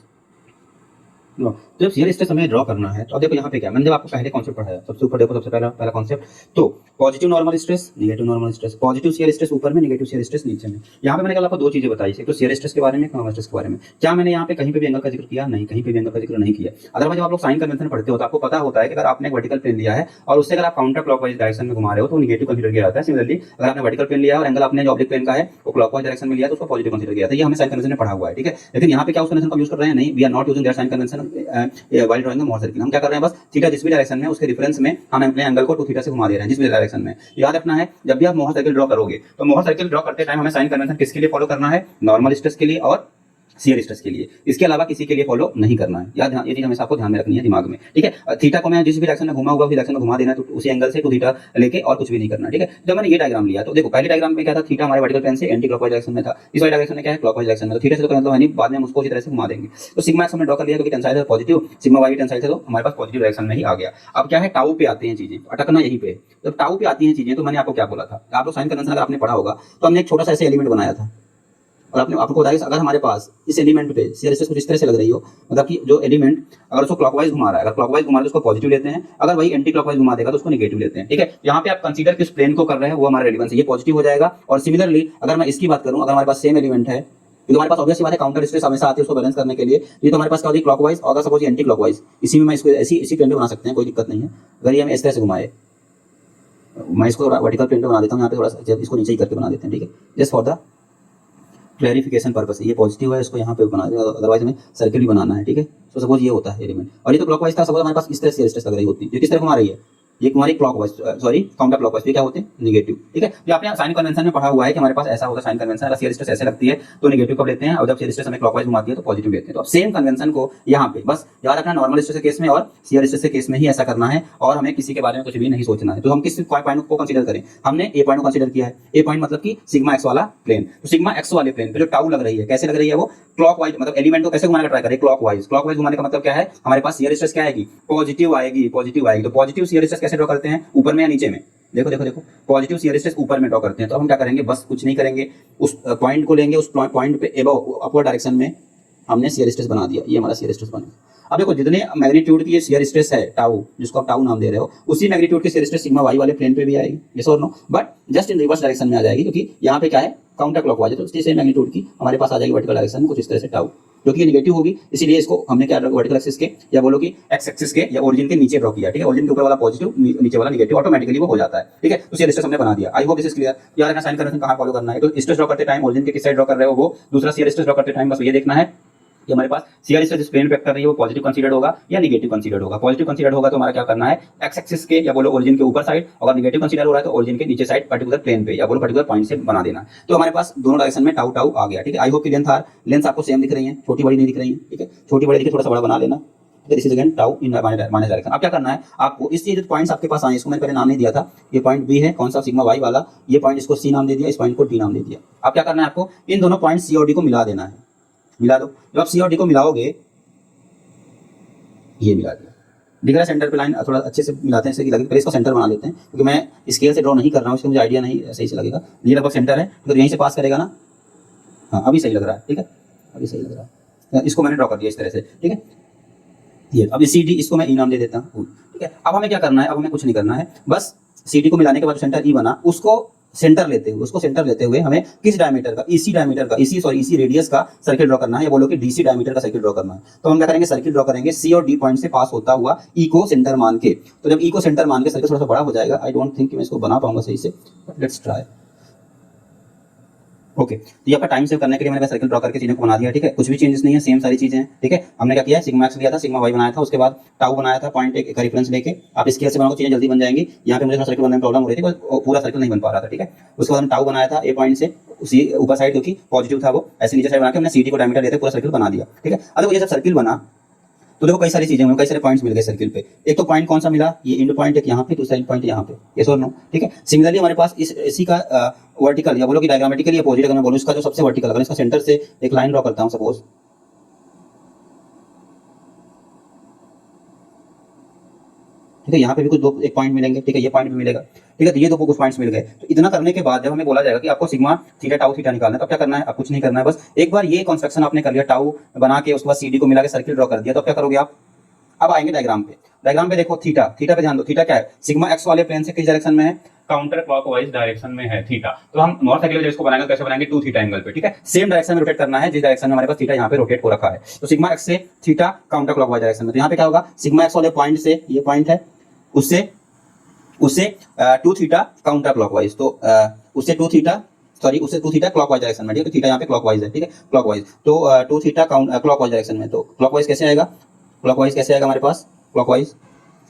Speaker 1: तो जब शियर स्ट्रेस हमें ड्रॉ करना है तो अब देखो यहाँ पे क्या, मैंने जब आपको पहले कॉन्सेप्ट पढ़ाया, सबसे ऊपर देखो, सबसे पहला कॉन्सेप्ट, तो positive normal stress, negative normal stress, positive shear stress ऊपर में, नेगेटिव शियर स्ट्रेस नीचे में। यहाँ पे मैंने कल आपको 2 चीजें बताई, एक तो शियर स्ट्रेस के बारे में, एक नॉर्मल स्ट्रेस के बारे में। क्या मैंने यहाँ पे कहीं पे भी एंगल का जिक्र किया, नहीं, कहीं पे भी एंगल का जिक्र नहीं किया। अदरवाइज जब आप लोग साइन कन्वेंशन पढ़ते हो तो आपको पता होता है कि अगर आपने एक वर्टिकल प्लेन लिया है और उससे अगर आप काउंटर क्लॉकवाइज डायरेक्शन में घुमा रहे हो तो नेगेटिव कंसीडर किया जाता है। सिमिलरली अगर आपने वर्टिकल प्लेन लिया और एंगल आपने जो ऑब्जेक्ट प्लेन का है वो क्लॉकवाइज डायरेक्शन में लिया तो उसको पॉजिटिव कंसीडर किया जाता है। ये हमें साइन कन्वेंशन में पढ़ा हुआ है। ठीक है, लेकिन यहाँ पे क्या उस कन्वेंशन का यूज कर रहे हैं, नहीं, we are not using that sign convention while drawing Mohr circle. हम क्या कर रहे हैं, बस थीटा जिस भी डायरेक्शन में उसके रिफरेंस में हम अपने एंगल को 2 थीटा से घुमा दे रहे हैं, जिस भी डायरेक्शन में। याद रखना है जब भी आप मोहर सर्किल ड्रॉ करोगे तो मोहर सर्किल ड्रॉ करते टाइम हमें साइन कन्वेंशन किसके लिए फॉलो करना है, नॉर्मल स्ट्रेस के लिए और शियर स्ट्रेस के लिए। इसके अलावा किसी के लिए फॉलो नहीं करना है। याद, ये चीज हमेशा आपको ध्यान में रखनी है दिमाग में। ठीक है, थीटा को मैं जिस भी डायरेक्शन में घुमा हुआ उसी डायरेक्शन में घुमा देना, तो उसी एंगल से 2 थीटा लेके और कुछ भी नहीं करना। ठीक है, जब मैंने ये डायग्राम लिया तो देखो पहले डायग्राम में क्या था, थीटा हमारे वर्टिकल प्लेन से एंटी क्लॉकवाइज डायरेक्शन में था, इस वाले डायरेक्शन में क्या है, क्लॉकवाइज डायरेक्शन में। तो थीटा से तो मतलब नहीं, बाद में हम उसको इसी तरह से घुमा देंगे। तो सिग्मा एक्स हमने ड्रॉ कर लिया क्योंकि टेंसाइल है पॉजिटिव, सिग्मा वाई टेंसाइल है तो हमारे पास पॉजिटिव डायरेक्शन में ही आ गया। अब क्या है, टाउ पे आती हैं चीजें, अटकना यहीं पे। जब टाउ पे आती हैं चीजें तो मैंने आपको क्या बोला था, आप लोग साइन कन्वेंशन अगर आपने पढ़ा होगा तो हमने एक छोटा सा ऐसे एलिमेंट बनाया था और आपको बताया अगर हमारे पास इस एलिमेंट पे शियर स्ट्रेस कुछ इस तरह से लग रही हो, मतलब कि जो एलिमेंट अगर उसको क्लॉकवाइज घुमा रहा है, अगर क्लॉकवाइज घुमा रहा है तो उसको पॉजिटिव लेते हैं, अगर वही एंटी क्लॉकवाइज घुमा देगा तो उसको नेगेटिव लेते हैं। ठीक है, यहाँ पे आप कंसीडर किस प्लेन को कर रहे हैं वो हमारा रेलेवेंस है, ये पॉजिटिव हो जाएगा। और सिमिलरली अगर मैं इसकी बात करूं, अगर हमारे पास सेम एलिमेंट है तो हमारे पास ऑब्वियस बात है काउंटर स्ट्रेस हमेशा आती है उसको बैलेंस करने के लिए। ये तो हमारे पास क्या होती है, क्लॉकवाइज, और अगर सपोज एंटी क्लॉकवाइज, इसी में मैं इसको इसी प्लेन पे बना सकते हैं, कोई दिक्कत नहीं है। अगर ये हम इस तरह से घुमाए, मैं इसको वर्टिकल प्लेन पे बना देता हूँ, यहाँ पे थोड़ा सा इसको नीचे ही करके बना देते हैं। ठीक है, just for the clarification purpose, ये पॉजिटिव है, इसको यहाँ पे बना देगा, अदरवाइज हमें सर्किल भी बनाना है। ठीक है, तो सपोज ये होता है एलिमेंट और ये तो क्लॉकवाइज था, सपोज हमारे पास इस तरह से स्ट्रेस लग रही होती है, ये किस तरह घुमा रही है, ये तुम्हारी क्लॉकवाइज सॉरी काउंटर क्लॉकवाइज, ये क्या होते हैं नेगेटिव, ठीक है। जो आपने साइन कन्वेंशन में पढ़ा हुआ है कि हमारे पास ऐसा होगा साइन कन्वेंशन, अगर शियर स्ट्रेस ऐसे लगती है तो नेगेटिव कब लेते हैं, और जब शियर स्ट्रेस हमें क्लॉकवाइज घुमाती है तो पॉजिटिव लेते हैं। तो अब सेम कन्वेंशन को यहाँ पे बस याद रखना, नॉर्मल स्ट्रेस के केस में और शियर स्ट्रेस के केस में ही ऐसा करना है, और हमें किसी के बारे में कुछ भी नहीं सोचना है। तो हम किस पॉइंट को कंसीडर करें, हमने ए पॉइंट को कंसीडर किया है। ए पॉइंट मतलब कि सिग्मा एक्स वाला प्लेन, तो सिग्मा एक्स वाले प्लेन पे जो टाउ लग रही है, कैसे लग रही है वो क्लॉकवाइज, मतलब एलिमेंट को कैसे घुमाने का ट्राई करें, क्लॉकवाइज। क्लॉकवाइज घुमाने का मतलब क्या है, हमारे पास शियर स्ट्रेस क्या आएगी, पॉजिटिव आएगी, पॉजिटिव आएगी। तो पॉजिटिव शियर स्ट्रेस कैसे ड्रॉ करते हैं, ऊपर में या नीचे में, देखो देखो देखो, पॉजिटिव शियर स्ट्रेस ऊपर में ड्रॉ करते हैं। तो हम क्या करेंगे, बस कुछ नहीं करेंगे, उस पॉइंट को लेंगे, उस पॉइंट पे एबव अपवर्ड डायरेक्शन में हमने शियर स्ट्रेस बना दिया, ये हमारा शियर स्ट्रेस बना। अब देखो जितने मैग्नीट्यूड की ये शियर स्ट्रेस है टाउ, जिसको आप टाउ नाम दे रहे हो, उसी मैग्नीट्यूड की शियर स्ट्रेस सिग्मा वाई वाले प्लेन पे भी आएगी, यस और no, but just in reverse direction में आ जाएगी, क्योंकि यहाँ पे क्या है काउंटर क्लॉकवाइज है, तो उसकी सेम मैग्नीट्यूड की हमारे पास आ जाएगी वर्टिकल डायरेक्शन में कुछ इस तरह से टाउ, जो कि नेगेटिव होगी। इसीलिए इसको हमने क्या वर्टिकल एक्सिस के या बोलो कि एक्स एक्सिस के या ओरिजिन के नीचे ड्रॉ किया, ठीक है। ओरिजिन के ऊपर वाला पॉजिटिव, नीचे वाला नेगेटिव, ऑटोमेटिकली वो हो जाता है, ठीक है। तो शियर स्ट्रेस हमने बना दिया। आई होप दिस इज क्लियर। याद रखना साइन कन्वेंशन कहां फॉलो करना है, तो स्ट्रेस ड्रॉ करते टाइम ओरिजिन के किस साइड ड्रॉ कर रहे हो वो, दूसरा शियर स्ट्रेस ड्रॉ करते टाइम बस ये देखना है कि हमारे पास शियर स्ट्रेस जिस प्लेन पे एक्ट कर रही है वो पॉजिटिव कंसीडर्ड होगा या नेगेटिव कंसीडर्ड होगा। पॉजिटिव कंसीडर्ड होगा तो हमारा क्या करना है, एक्स एक्सिस के या बोलो ओरिजिन के ऊपर साइड, अगर नेगेटिव कंसीडर हो रहा है तो ओरिजिन के नीचे साइड पर्टिकुलर प्लेन पे या बोलो पर्टिकुलर पॉइंट से बना देना। तो हमारे पास दोनों डायरेक्शन में टाउ टाउ आ गया, ठीक है। आई होप की लेंथ आपको सेम दिख रही है, छोटी बड़ी नहीं दिख रही है, ठीक है। छोटी बड़ी दिखे थोड़ा सा बड़ा बना लेना, this is again tau in minus direction. अब क्या करना है आपको, इससे जो पॉइंट्स आपके पास आए, इसको मैंने पहले नाम नहीं दिया था, ये पॉइंट बी है, कौन सा, सिग्मा वाई वाला, ये पॉइंट इसको सी नाम दे दिया, इस पॉइंट को डी नाम दे दिया। अब क्या करना है आपको, इन दोनों पॉइंट सी और डी को मिला देना है, मिला दो। जब आप सी और डी को मिलाओगे, ये मिला दिया, दिख रहा है सेंटर पे लाइन, थोड़ा अच्छे से मिलाते हैं, इससे लगे पहले इसको सेंटर बना लेते हैं, क्योंकि मैं स्केल से ड्रॉ नहीं कर रहा हूँ, इसका मुझे आइडिया नहीं सही से लगेगा। ये लगभग सेंटर है, तो यहीं से पास करेगा ना, हाँ अभी सही लग रहा है, ठीक है, अभी सही लग रहा है। इसको मैंने ड्रॉ कर दिया इस तरह से, ठीक है। ये अब सी डी, इसको मैं ई नाम दे देता हूँ, ठीक है। अब हमें क्या करना है, अब हमें कुछ नहीं करना है, बस सी डी को मिलाने के बाद सेंटर ई बना, उसको सेंटर लेते हुए हमें किस डायमीटर का, इसी रेडियस का सर्किल ड्रॉ करना है, या बोलो कि डीसी डायमीटर का सर्किल ड्रॉ करना है। तो हम क्या करेंगे, सर्किल ड्रॉ करेंगे सी और डी पॉइंट से पास होता हुआ ई को सेंटर मान के। तो जब ई को सेंटर मान के सर्किल थोड़ा सा बड़ा हो जाएगा, आई डोंट थिंक कि मैं इसको बना पाऊंगा सही से, बट लेट्स ट्राई। ओके, तो ये आपका टाइम सेव करने के लिए मैंने सर्किल ड्रॉ करके चीज़ों को बना दिया, ठीक है। कुछ भी चेंजेस नहीं है, सेम सारी चीजें हैं, ठीक है। हमने क्या किया है, सिग्मा एक्स लिया था, सिग्मा वाई बनाया था, उसके बाद टाउ बनाया था, पॉइंट एक रेफरेंस लेके। आप स्केल से बनाओ, चीजें जल्दी बन जाएंगी। यहाँ पे मुझे सर्किल बनने में प्रॉब्लम हो रही थी, पूरा सर्किल नहीं बन पा रहा था, ठीक है। उसके बाद हम टाउ बनाया था ए पॉइंट से, उसी ऊपर साइड क्योंकि पॉजिटिव था वो, ऐसे नीचे साइड बना के हमने सी डी को डायमीटर लेते पूरा सर्किल बना दिया, ठीक है। अब ये जब सर्किल बना तो देखो कई सारी चीजें हुई, कई सारे पॉइंट्स मिल गए सर्किल पे। एक तो पॉइंट कौन सा मिला, ये एंड पॉइंट एक यहाँ पे, दूसरा एंड पॉइंट यहाँ पे, यस और नो, ठीक है। सिमिलरली हमारे पास इसी का वर्टिकल या बोलो कि डायग्रामेटिकली अपोजिट, अगर मैं बोलूँ इसका जो सबसे वर्टिकल, अगर इसका सेंटर से एक लाइन ड्रॉ करता हूँ सपोज, ठीक है, यहाँ पे भी कुछ दो एक पॉइंट मिलेंगे, ठीक है, ये पॉइंट भी मिलेगा, ठीक है। तो ये दो कुछ पॉइंट्स मिल गए। तो इतना करने के बाद जब हमें बोला जाएगा कि आपको सिग्मा थीटा टाउ थीटा निकालना है, तो क्या करना है, अब कुछ नहीं करना है, बस एक बार ये कंस्ट्रक्शन आपने कर लिया, टाउ बना के उसके बाद सीडी को मिला के सर्किल ड्रॉ कर दिया, तो क्या करोगे आप, अब आएंगे डायग्राम पे। डायग्राम पे देखो थीटा, थीटा पे ध्यान दो, थीटा क्या है, सिग्मा एक्स वाले प्लेन से किस डायरेक्शन में है, काउंटर क्लॉकवाइज डायरेक्शन में है थीटा। तो हम नॉर्थ साइड इसको बनाएंगे, कैसे बनाएंगे, 2 थीटा एंगल पे, ठीक है। सेम डायरेक्शन में रोटेट करना है जिस डायरेक्शन में हमारे पास थीटा यहाँ पे रोटेट हो रखा है। तो सिग्मा एक्स से थीटा काउंटर क्लॉकवाइज डायरेक्शन में, तो यहाँ पे क्या होगा, सिग्मा एक्स वाले पॉइंट से, ये पॉइंट है, उससे 2 थीटा काउंटर क्लॉकवाइज, तो उससे 2 थीटा क्लॉकवाइज डायरेक्शन में, ठीक है। तो थीटा यहाँ पे क्लॉकवाइज है, ठीक है, क्लॉकवाइज। तो 2 थीटा क्लॉकवाइज डायरेक्शन में, तो क्लॉकवाइज कैसे आएगा, हमारे पास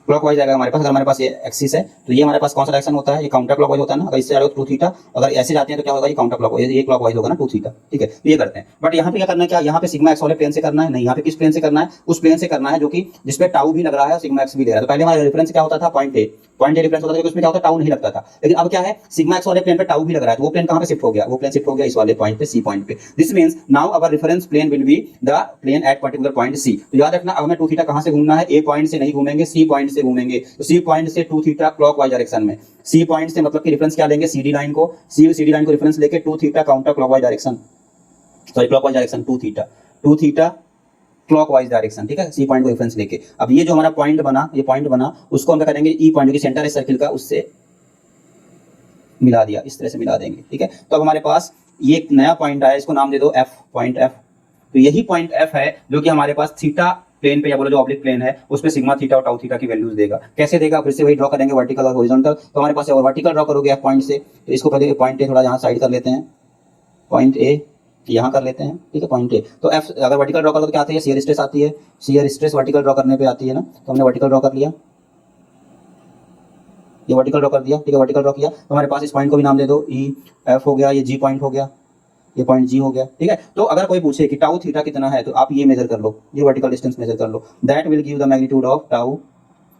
Speaker 1: क्लॉकवाइज आएगा हमारे पास। अगर हमारे पास ये एक्सिस है तो ये हमारे पास कौन सा डायरेक्शन होता है, ये काउंटर क्लॉकवाइज होता है ना। अगर इससे आगे 2 थीटा, अगर ऐसे जाते हैं तो क्या होगा, ये काउंटर क्लॉकवाइज, ये क्लॉकवाइज होगा ना 2 थीटा, ठीक है। तो ये करते हैं, बट यहाँ पे क्या करना है, क्या यहाँ पे सिग्मा एक्स वाले प्लेन से करना है, नहीं, यहाँ पे किस प्लेन से करना है, उस प्लेन से करना है जो कि जिसपे टाउ भी लग रहा है और सिग्मा एक्स भी ले रहा है। तो पहले हमारा रेफरेंस क्या होता था, पॉइंट ए रेफरेंस होता था, उसमें क्या होता है, टाउ नहीं लगता था। लेकिन अब क्या है, सिग्मा एक्स वाले प्लेन पे टाउ भी लग रहा है, तो वो प्लेन कहाँ पे शिफ्ट हो गया, वो प्लेन शिफ्ट हो गया इस वाले पॉइंट पे, सी पॉइंट पे। This means now our reference plane will be the plane at particular point C. तो याद रखना, अब हमें 2 थीटा कहाँ से घूमना है, ए पॉइंट से नहीं घूमेंगे, सी पॉइंट से घूमेंगे। तो सी पॉइंट से 2 थीटा क्लॉकवाइज डायरेक्शन में, सी पॉइंट से मतलब कि रेफरेंस क्या लेंगे, सीडी लाइन को, सीडी लाइन को रेफरेंस लेके 2 theta counter clockwise direction, sorry clockwise direction 2 theta clockwise direction, ठीक है, सी पॉइंट को रेफरेंस लेके। अब ये जो हमारा पॉइंट बना, ये पॉइंट बना, उसको हम क्या करेंगे, ई पॉइंट जो कि सेंटर है सर्किल का, उससे मिला दिया, इस तरह से मिला देंगे, ठीक है। तो अब हमारे पास ये एक नया पॉइंट आया, इसको नाम दे दो एफ, पॉइंट एफ। तो यही पॉइंट एफ है जो कि हमारे पास थीटा प्लेन पे या बोलो जो ऑब्लिक प्लेन है उसमें सिग्मा थीटा और टाउ थीटा की वैल्यूज देगा। कैसे देगा, फिर से वही ड्रॉ करेंगे, वर्टिकल और हॉरिजॉन्टल। तो हमारे पास वर्टिकल ड्रॉ करोगे आप पॉइंट से, तो इसको पहले पॉइंट ए थोड़ा यहाँ साइड कर लेते हैं, पॉइंट ए यहाँ कर लेते हैं, ठीक है, पॉइंट ए। तो एफ अगर वर्टिकल ड्रॉ करो तो क्या आती है, शियर स्ट्रेस आती है, शियर स्ट्रेस वर्टिकल ड्रॉ करने पे आती है ना। तो हमने वर्टिकल ड्रॉ कर लिया, ये वर्टिकल ड्रॉ कर दिया, ठीक है, वर्टिकल ड्रॉ किया तो हमारे पास इस पॉइंट को भी नाम दे दो, ई एफ हो गया, ये जी पॉइंट हो गया, ये पॉइंट जी हो गया, ठीक है। तो अगर कोई पूछे कि टाउ थीटा कितना है तो आप ये मेजर कर लो, ये वर्टिकल डिस्टेंस मेजर कर लो, that will give the magnitude of tau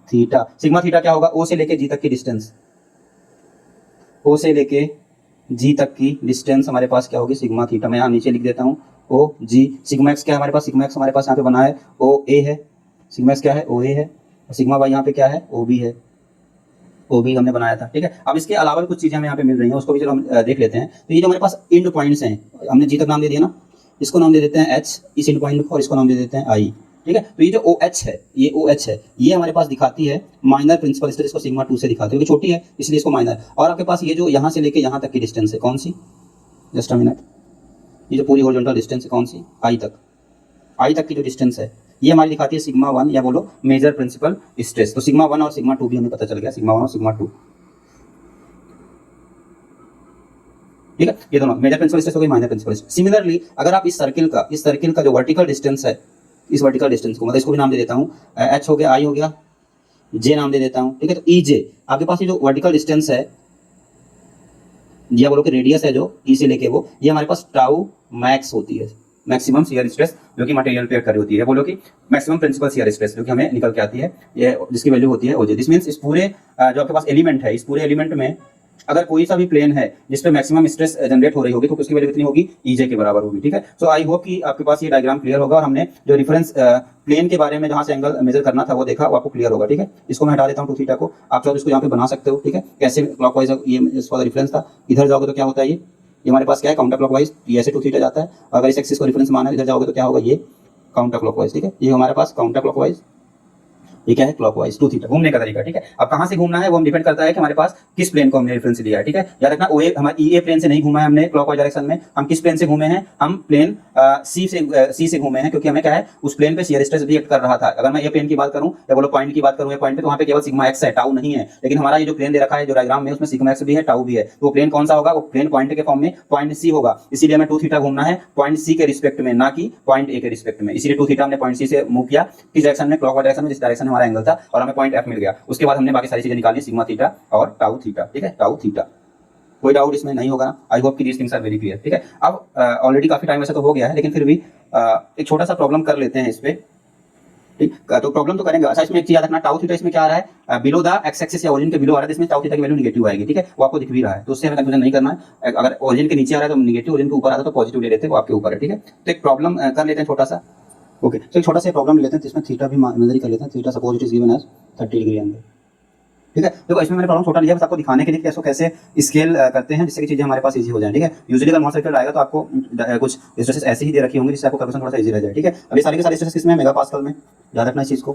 Speaker 1: theta. Sigma theta क्या होगा, ओ से लेके जी तक की डिस्टेंस, ओ से लेके जी तक की डिस्टेंस हमारे पास क्या होगी, सिग्मा थीटा। मैं यहाँ नीचे लिख देता हूँ ओ जी। सिग्मा एक्स क्या है हमारे पास, सिग्मा एक्स हमारे पास यहाँ पे बना है ओ ए है, सिग्मा एक्स क्या है ओ ए है, और सिग्मा वाई यहाँ पे क्या है ओ बी है, ओ बी हमने बनाया था, ठीक है। अब इसके अलावा भी कुछ चीजें हमें यहाँ पे मिल रही हैं, उसको भी चलो हम देख लेते हैं। तो ये जो हमारे पास एंड पॉइंट्स हैं, हमने जी तक नाम दे दिया ना, इसको नाम दे देते हैं एच, इस एंड पॉइंट को, और इसको नाम दे देते हैं आई, ठीक है। तो ये जो ओ एच है, ये ओ एच है, ये हमारे पास दिखाती है माइनर प्रिंसिपल स्ट्रेस, इसको सिग्मा 2 से दिखाती है, क्योंकि छोटी है इसलिए इसको माइनर। और आपके पास ये जो यहाँ से लेके यहाँ तक की डिस्टेंस है कौन सी, जस्ट अ मिनट, ये जो पूरी हॉरिजॉन्टल डिस्टेंस है कौन सी, आई तक, आई तक की जो डिस्टेंस है ये हमारी दिखाती है सिग्मा 1 या बोलो मेजर प्रिंसिपल स्ट्रेस। तो सिग्मा 1 और सिग्मा 2 भी हमें पता चल गया, सिग्मा 1 और सिग्मा 2, ठीक है। ये दोनों मेजर प्रिंसिपल स्ट्रेस हो गई, माइनर प्रिंसिपल स्ट्रेस। सिमिलरली अगर आप इस सर्किल का जो वर्टिकल डिस्टेंस है, इस वर्टिकल डिस्टेंस को मतलब इसको भी नाम दे देता हूँ एच हो गया, आई हो गया, जे नाम दे देता हूँ, ठीक है। तो ई जे आपके पास ये जो वर्टिकल डिस्टेंस है, या बोलो कि रेडियस है जो ई से लेके वो, ये हमारे पास टाउ मैक्स होती है, मैक्सिमम शियर स्ट्रेस जो कि मटेरियल पे कर होती है, बोलो कि मैक्सिमम प्रिंसिपल शियर स्ट्रेस जो कि हमें निकल के आती है, ये जिसकी वैल्यू होती है ओजे। दिस मींस इस पूरे जो आपके पास एलिमेंट है, इस पूरे एलिमेंट में अगर कोई सा भी प्लेन है जिस पे मैक्सिमम स्ट्रेस जनरेट हो रही होगी तो उसकी वैल्यू कितनी होगी, ईजे के बराबर होगी, ठीक है। सो आई होप कि आपके पास ये डायग्राम क्लियर होगा, और हमने जो रेफरेंस प्लेन के बारे में जहां से एंगल मेजर करना था वो देखा, वो आपको क्लियर होगा, ठीक है। इसको मैं हटा देता हूं 2 थीटा को, आप चाहो इसको यहाँ पे बना सकते हो, ठीक है। कैसे क्लॉकवाइज, ये इसका रेफरेंस था, इधर जाओगे तो क्या होता है, ये हमारे पास क्या है काउंटर क्लॉकवाइज, ये ऐसे 2 थीटा जाता है। अगर इस एक्सिस को रेफरेंस माना इधर जाओगे तो क्या होगा, ये काउंटर क्लॉकवाइज, ठीक है। ये हमारे पास काउंटर क्लॉकवाइज, ये क्या है क्लॉकवाइज 2 थीटा, घूमने का तरीका, ठीक है। अब कहां से घूमना है वो हम डिपेंड करता है कि हमारे पास किस प्लेन को हमने रेफरेंस लिया है, ठीक है। याद रखना ओए हमारे ईए प्लेन से नहीं घूमा है हमने क्लॉकवाइज डायरेक्शन में, हम किस प्लेन से घूमे हैं, हम प्लेन सी से घूमे हैं, क्योंकि हमें क्या है उस प्लेन पे शियर स्ट्रेस रिएक्ट कर रहा था। अगर मैं ये प्लेन की बात करूं या बोलो पॉइंट की बात करूं, ये पॉइंट पे तो वहां पे केवल सिग्मा एक्स है, टाउ नहीं है। लेकिन हमारा ये जो प्लेन दे रखा है जो डायग्राम में, उसमें सिग्मा एक्स भी है, टाउ भी है। तो वो प्लेन कौन सा होगा, वो प्लेन पॉइंट के फॉर्म में पॉइंट सी होगा, इसीलिए हमें 2 थीटा घूमना है पॉइंट सी के रिस्पेक्ट में, ना कि पॉइंट ए के रिस्पेक्ट में। इसीलिए 2 थीटा हमने पॉइंट सी से मूव किया, किस डायरेक्शन में, क्लॉकवाइज डायरेक्शन में, जिस डायरेक्शन में हमारा एंगल था, और हमें पॉइंट एफ मिल गया। उसके बाद हमने बाकी सारी चीजें निकाली, सिग्मा थीटा और टाउ थीटा, ठीक है, टाउ थीटा। कोई डाउट इसमें नहीं होगा ना, आई होप कि these things are very clear, ठीक है। अब ऑलरेडी काफी टाइम वैसे तो हो गया है, लेकिन फिर भी एक छोटा सा प्रॉब्लम कर लेते हैं इस पे, ठीक। तो प्रॉब्लम तो करेंगे। अच्छा, इसमें एक चीज याद रखना, टाउ थीटा इसमें क्या आ रहा है, बिलो द एक्स एक्सिस या ओरिजिन के बिलो आ रहा है, इसमें टाउ थीटा की वैल्यू नेगेटिव आएगी, ठीक है। वो आपको दिख भी रहा है, तो उससे हमें कंफ्यूजन नहीं करना है। अगर ओरिजिन के नीचे आ रहा है तो नेगेटिव, ओरिजिन के ऊपर आ रहा है तो पॉजिटिव ले लेते हैं, वो आपके ऊपर है, ठीक है। तो एक प्रॉब्लम कर लेते हैं छोटा सा, ओके। तो एक छोटा सा प्रॉब्लम ले लेते हैं, जिसमें थीटा भी मेजर कर लेते हैं। Theta suppose it is given as 30 degree angle, ठीक है। देखो इसमें मैंने प्रॉब्लम छोटा लिया बस आपको दिखाने के लिए कि कैसे स्केल करते हैं, जिससे कि चीजें हमारे पास इजी हो जाए, ठीक है। यूजुअली अगर नॉन सर्किल आएगा तो आपको कुछ स्ट्रेसेस ऐसे ही दे रखी होंगी जिससे आपको कैलकुलेशन थोड़ा सा इजी रह जाए, ठीक है। अभी सारी के सारे स्ट्रेसेस किसमें, मेगा पास्कल में, याद रखना इस चीज को,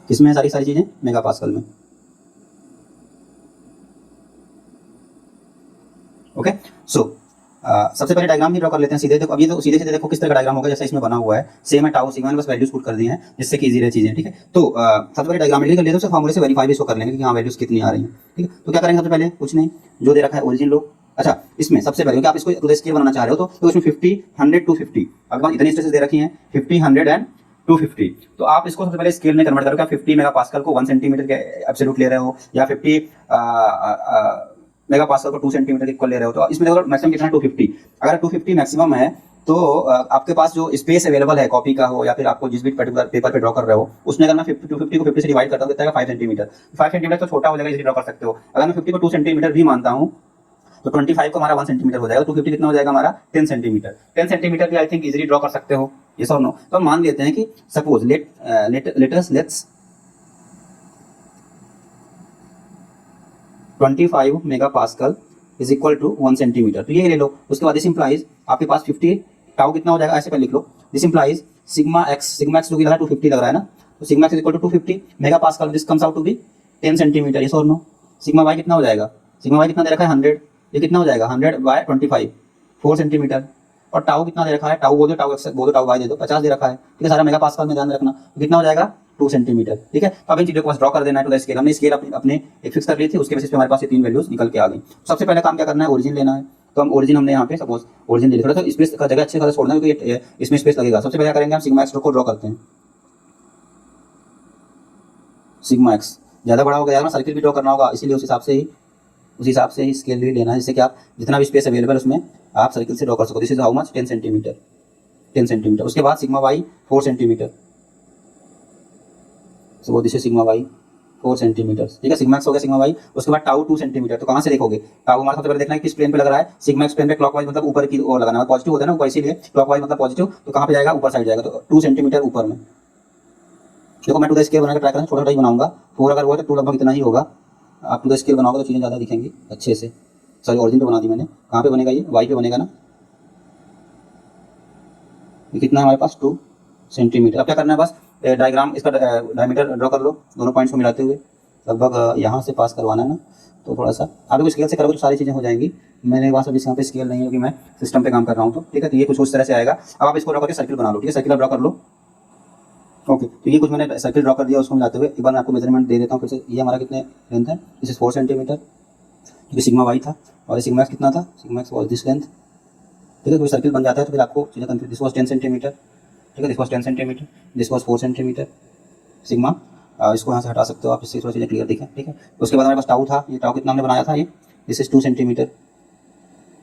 Speaker 1: किसमें है सारी चीजें, मेगा पास्कल में, ओके। सो सबसे पहले डायग्राम ही ड्रॉ कर लेते हैं सीधे। देखो अभी तो सीधे सीधे देखो किस तरह का डायग्राम होगा, जैसे इसमें बना हुआ है, सेम है, टाउ सिग्मा ने बस वैल्यूज पुट कर दी हैं जिससे कि इजी रहे चीजें, ठीक है। तो सबसे पहले डायग्राम कर लेते हैं, फार्मूले से वेरीफाई भी इसको कर लेंगे कि हाँ वैल्यूज कितनी आ रही हैं, ठीक है। तो क्या करेंगे, सबसे पहले कुछ नहीं, जो दे रखा है ओरिजिन लो। अच्छा, इसमें सबसे पहले आप इसको स्केल बनाना चाह रहे हो तो इसमें 50, 100, 250 आपके पास इतनी स्ट्रेसेस दे रखी हैं, 50, 100 एंड 250। तो आप इसको सबसे पहले स्केल में कन्वर्ट करो, क्या 50 मेगा पास्कल को 1 सेंटीमीटर के एब्सोल्यूट ले रहे हो, या 50 मेगा पास्कल को 2 सेंटीमीटर इक्वल ले रहे हो। तो इसमें देखो मैक्सिमम कितना है, 250। अगर 250 मैक्सिमम है तो आपके पास जो स्पेस अवेलेबल है कॉपी का हो या फिर आपको जिस भी पर्टिकुलर पेपर पे ड्रॉ कर रहे हो, उसमें अगर मैं 250 को 50 से डिवाइड करता हूँ, देता है 5 सेंटीमीटर। 5 सेंटीमीटर तो छोटा हो जाएगा, इजीली ड्रॉ कर सकते हो। अगर मैं 50 को 2 सेंटीमीटर भी मानता हूँ तो 25 को हमारा 1 सेंटीमीटर हो जाएगा, 250 कितना हो जाएगा हमारा 10 सेंटीमीटर। 10 सेंटीमीटर भी आई थिंक इजीली ड्रॉ कर सकते हो, ये सब नो। तो हम मान लेते हैं कि suppose let's 25 mega pascal is equal to 1 centimetre. तो ये ले लो। उसके बाद दिस इंप्लाइज आपके पास 50 टाउ कितना हो जाएगा, ऐसे पहले लिख लो। दिस इंप्लाइज सिग्मा एक्स जो कि लग रहा है 250 लग रहा है ना, तो sigma x is equal to 250 mega pascal, this comes out to be 10 centimetre, yes और नो। सिग्मा वाई कितना हो जाएगा, सिग्मा वाई कितना दे रखा है 100, ये कितना हो जाएगा 100 बाय 25, 4 सेंटीमीटर। और टाउ कितना दे रखा है, टाउ बोलो, टाउ एक्स बोलो, टाउ वाई दे दो, 50 दे रखा है, ठीक है। सारा मेगा पास्कल में ध्यान रखना, तो कितना हो जाएगा 2 सेंटीमीटर, ठीक है। तो अब इन चीजों को बस ड्रॉ कर देना है टू द स्केल। हमने स्केल अपने एक फिक्स कर ली थी, उसके बेसिस पे हमारे पास ये 3 वैल्यूज निकल के आ गई। सबसे पहले काम क्या करना है, ओरिजिन लेना है। तो हम ओरिजिन हमने यहाँ पे सपोज ओरिजिन ले लिया, तो स्पेस का जगह अच्छे खासा छोड़ना है क्योंकि इसमें स्पेस लगेगा। सबसे पहले क्या करेंगे, हम सिग्मा एक्स को ड्रॉ करते हैं, सिग्मा एक्स। ज़्यादा बड़ा हो गया ना, सर्किल भी ड्रॉ करना होगा, इसीलिए उस हिसाब से ही स्केल भी लेना है, जिससे कि आप जितना भी स्पेस अवेलेबल उसमें आप सर्किल से ड्रॉ कर सको। This is how much 10 centimetre, 10 centimetre. उसके बाद sigma y 4 centimetre, so this is sigma y 4 centimetre, ठीक है। सिग्मा एक्स हो गया, सिग्मा वाई। उसके बाद टाउ 2 सेंटीमीटर। तो कहाँ से देखोगे? टाउ हमारा सबसे पहले देखना है किस प्लेन पे लग रहा है। सिग्मा एक्स प्लेन पे क्लॉकवाइज मतलब ऊपर की ओर लगाना है, पॉजिटिव होता है ना ऊपर, इसीलिए क्लॉकवाइज मतलब पॉजिटिव। तो कहाँ पे जाएगा? ऊपर साइड जाएगा, तो 2 सेंटीमीटर ऊपर में। देखो मैं टू द स्केल बनाकर ट्राई करें, छोटा छोटा ही बनाऊंगा। 4 अगर हुआ तो 2 लगभग इतना ही होगा। आप टू द स्केल बनाओगे तो चीज़ें ज़्यादा दिखेंगी अच्छे से। सॉरी, ऑरिजिन पे बना दी मैंने। कहाँ पे बनेगा ये? वाई पे बनेगा ना। ये कितना है हमारे पास? 2 सेंटीमीटर। अब क्या करना है? बस डायग्राम इसका डायमीटर ड्रॉ कर लो दोनों पॉइंट्स को मिलाते हुए। लगभग यहाँ से पास करवाना है ना, तो थोड़ा सा आप लोग स्केल से करोगे तो सारी चीज़ें हो जाएंगी। मेरे पास अभी यहाँ पे स्केल नहीं है क्योंकि मैं सिस्टम पे काम कर रहा हूँ, तो ठीक है। तो ये कुछ उस तरह से आएगा। अब आप इसको ड्रॉ करके सर्किल बना लो, ठीक है। सर्किल ड्रॉ कर लो, ओके। तो ये कुछ मैंने सर्किल ड्रॉ कर दिया, उसको मिलाते हुए एक बार मैं आपको मेजरमेंट दे देता हूँ फिर से। ये हमारा कितने लेंथ है? दिस इज 4 सेंटीमीटर, क्योंकि सिग्मा वाई था। और सिग्मा एक्स कितना था? Sigma x was this length, ठीक है। कोई सर्किल बन जाता है तो फिर आपको चीज़ें कंफ्यूज। दिस वॉज 10 सेंटीमीटर, ठीक है। This was 10 centimetre, this was 4 centimetre sigma. इसको यहाँ से हटा सकते हो आप, इससे थोड़ा चीज़ें क्लियर दिखें, ठीक है। उसके बाद हमारे पास टाउ था। ये टाउ कितना हमने बनाया था? ये this is 2 centimetre,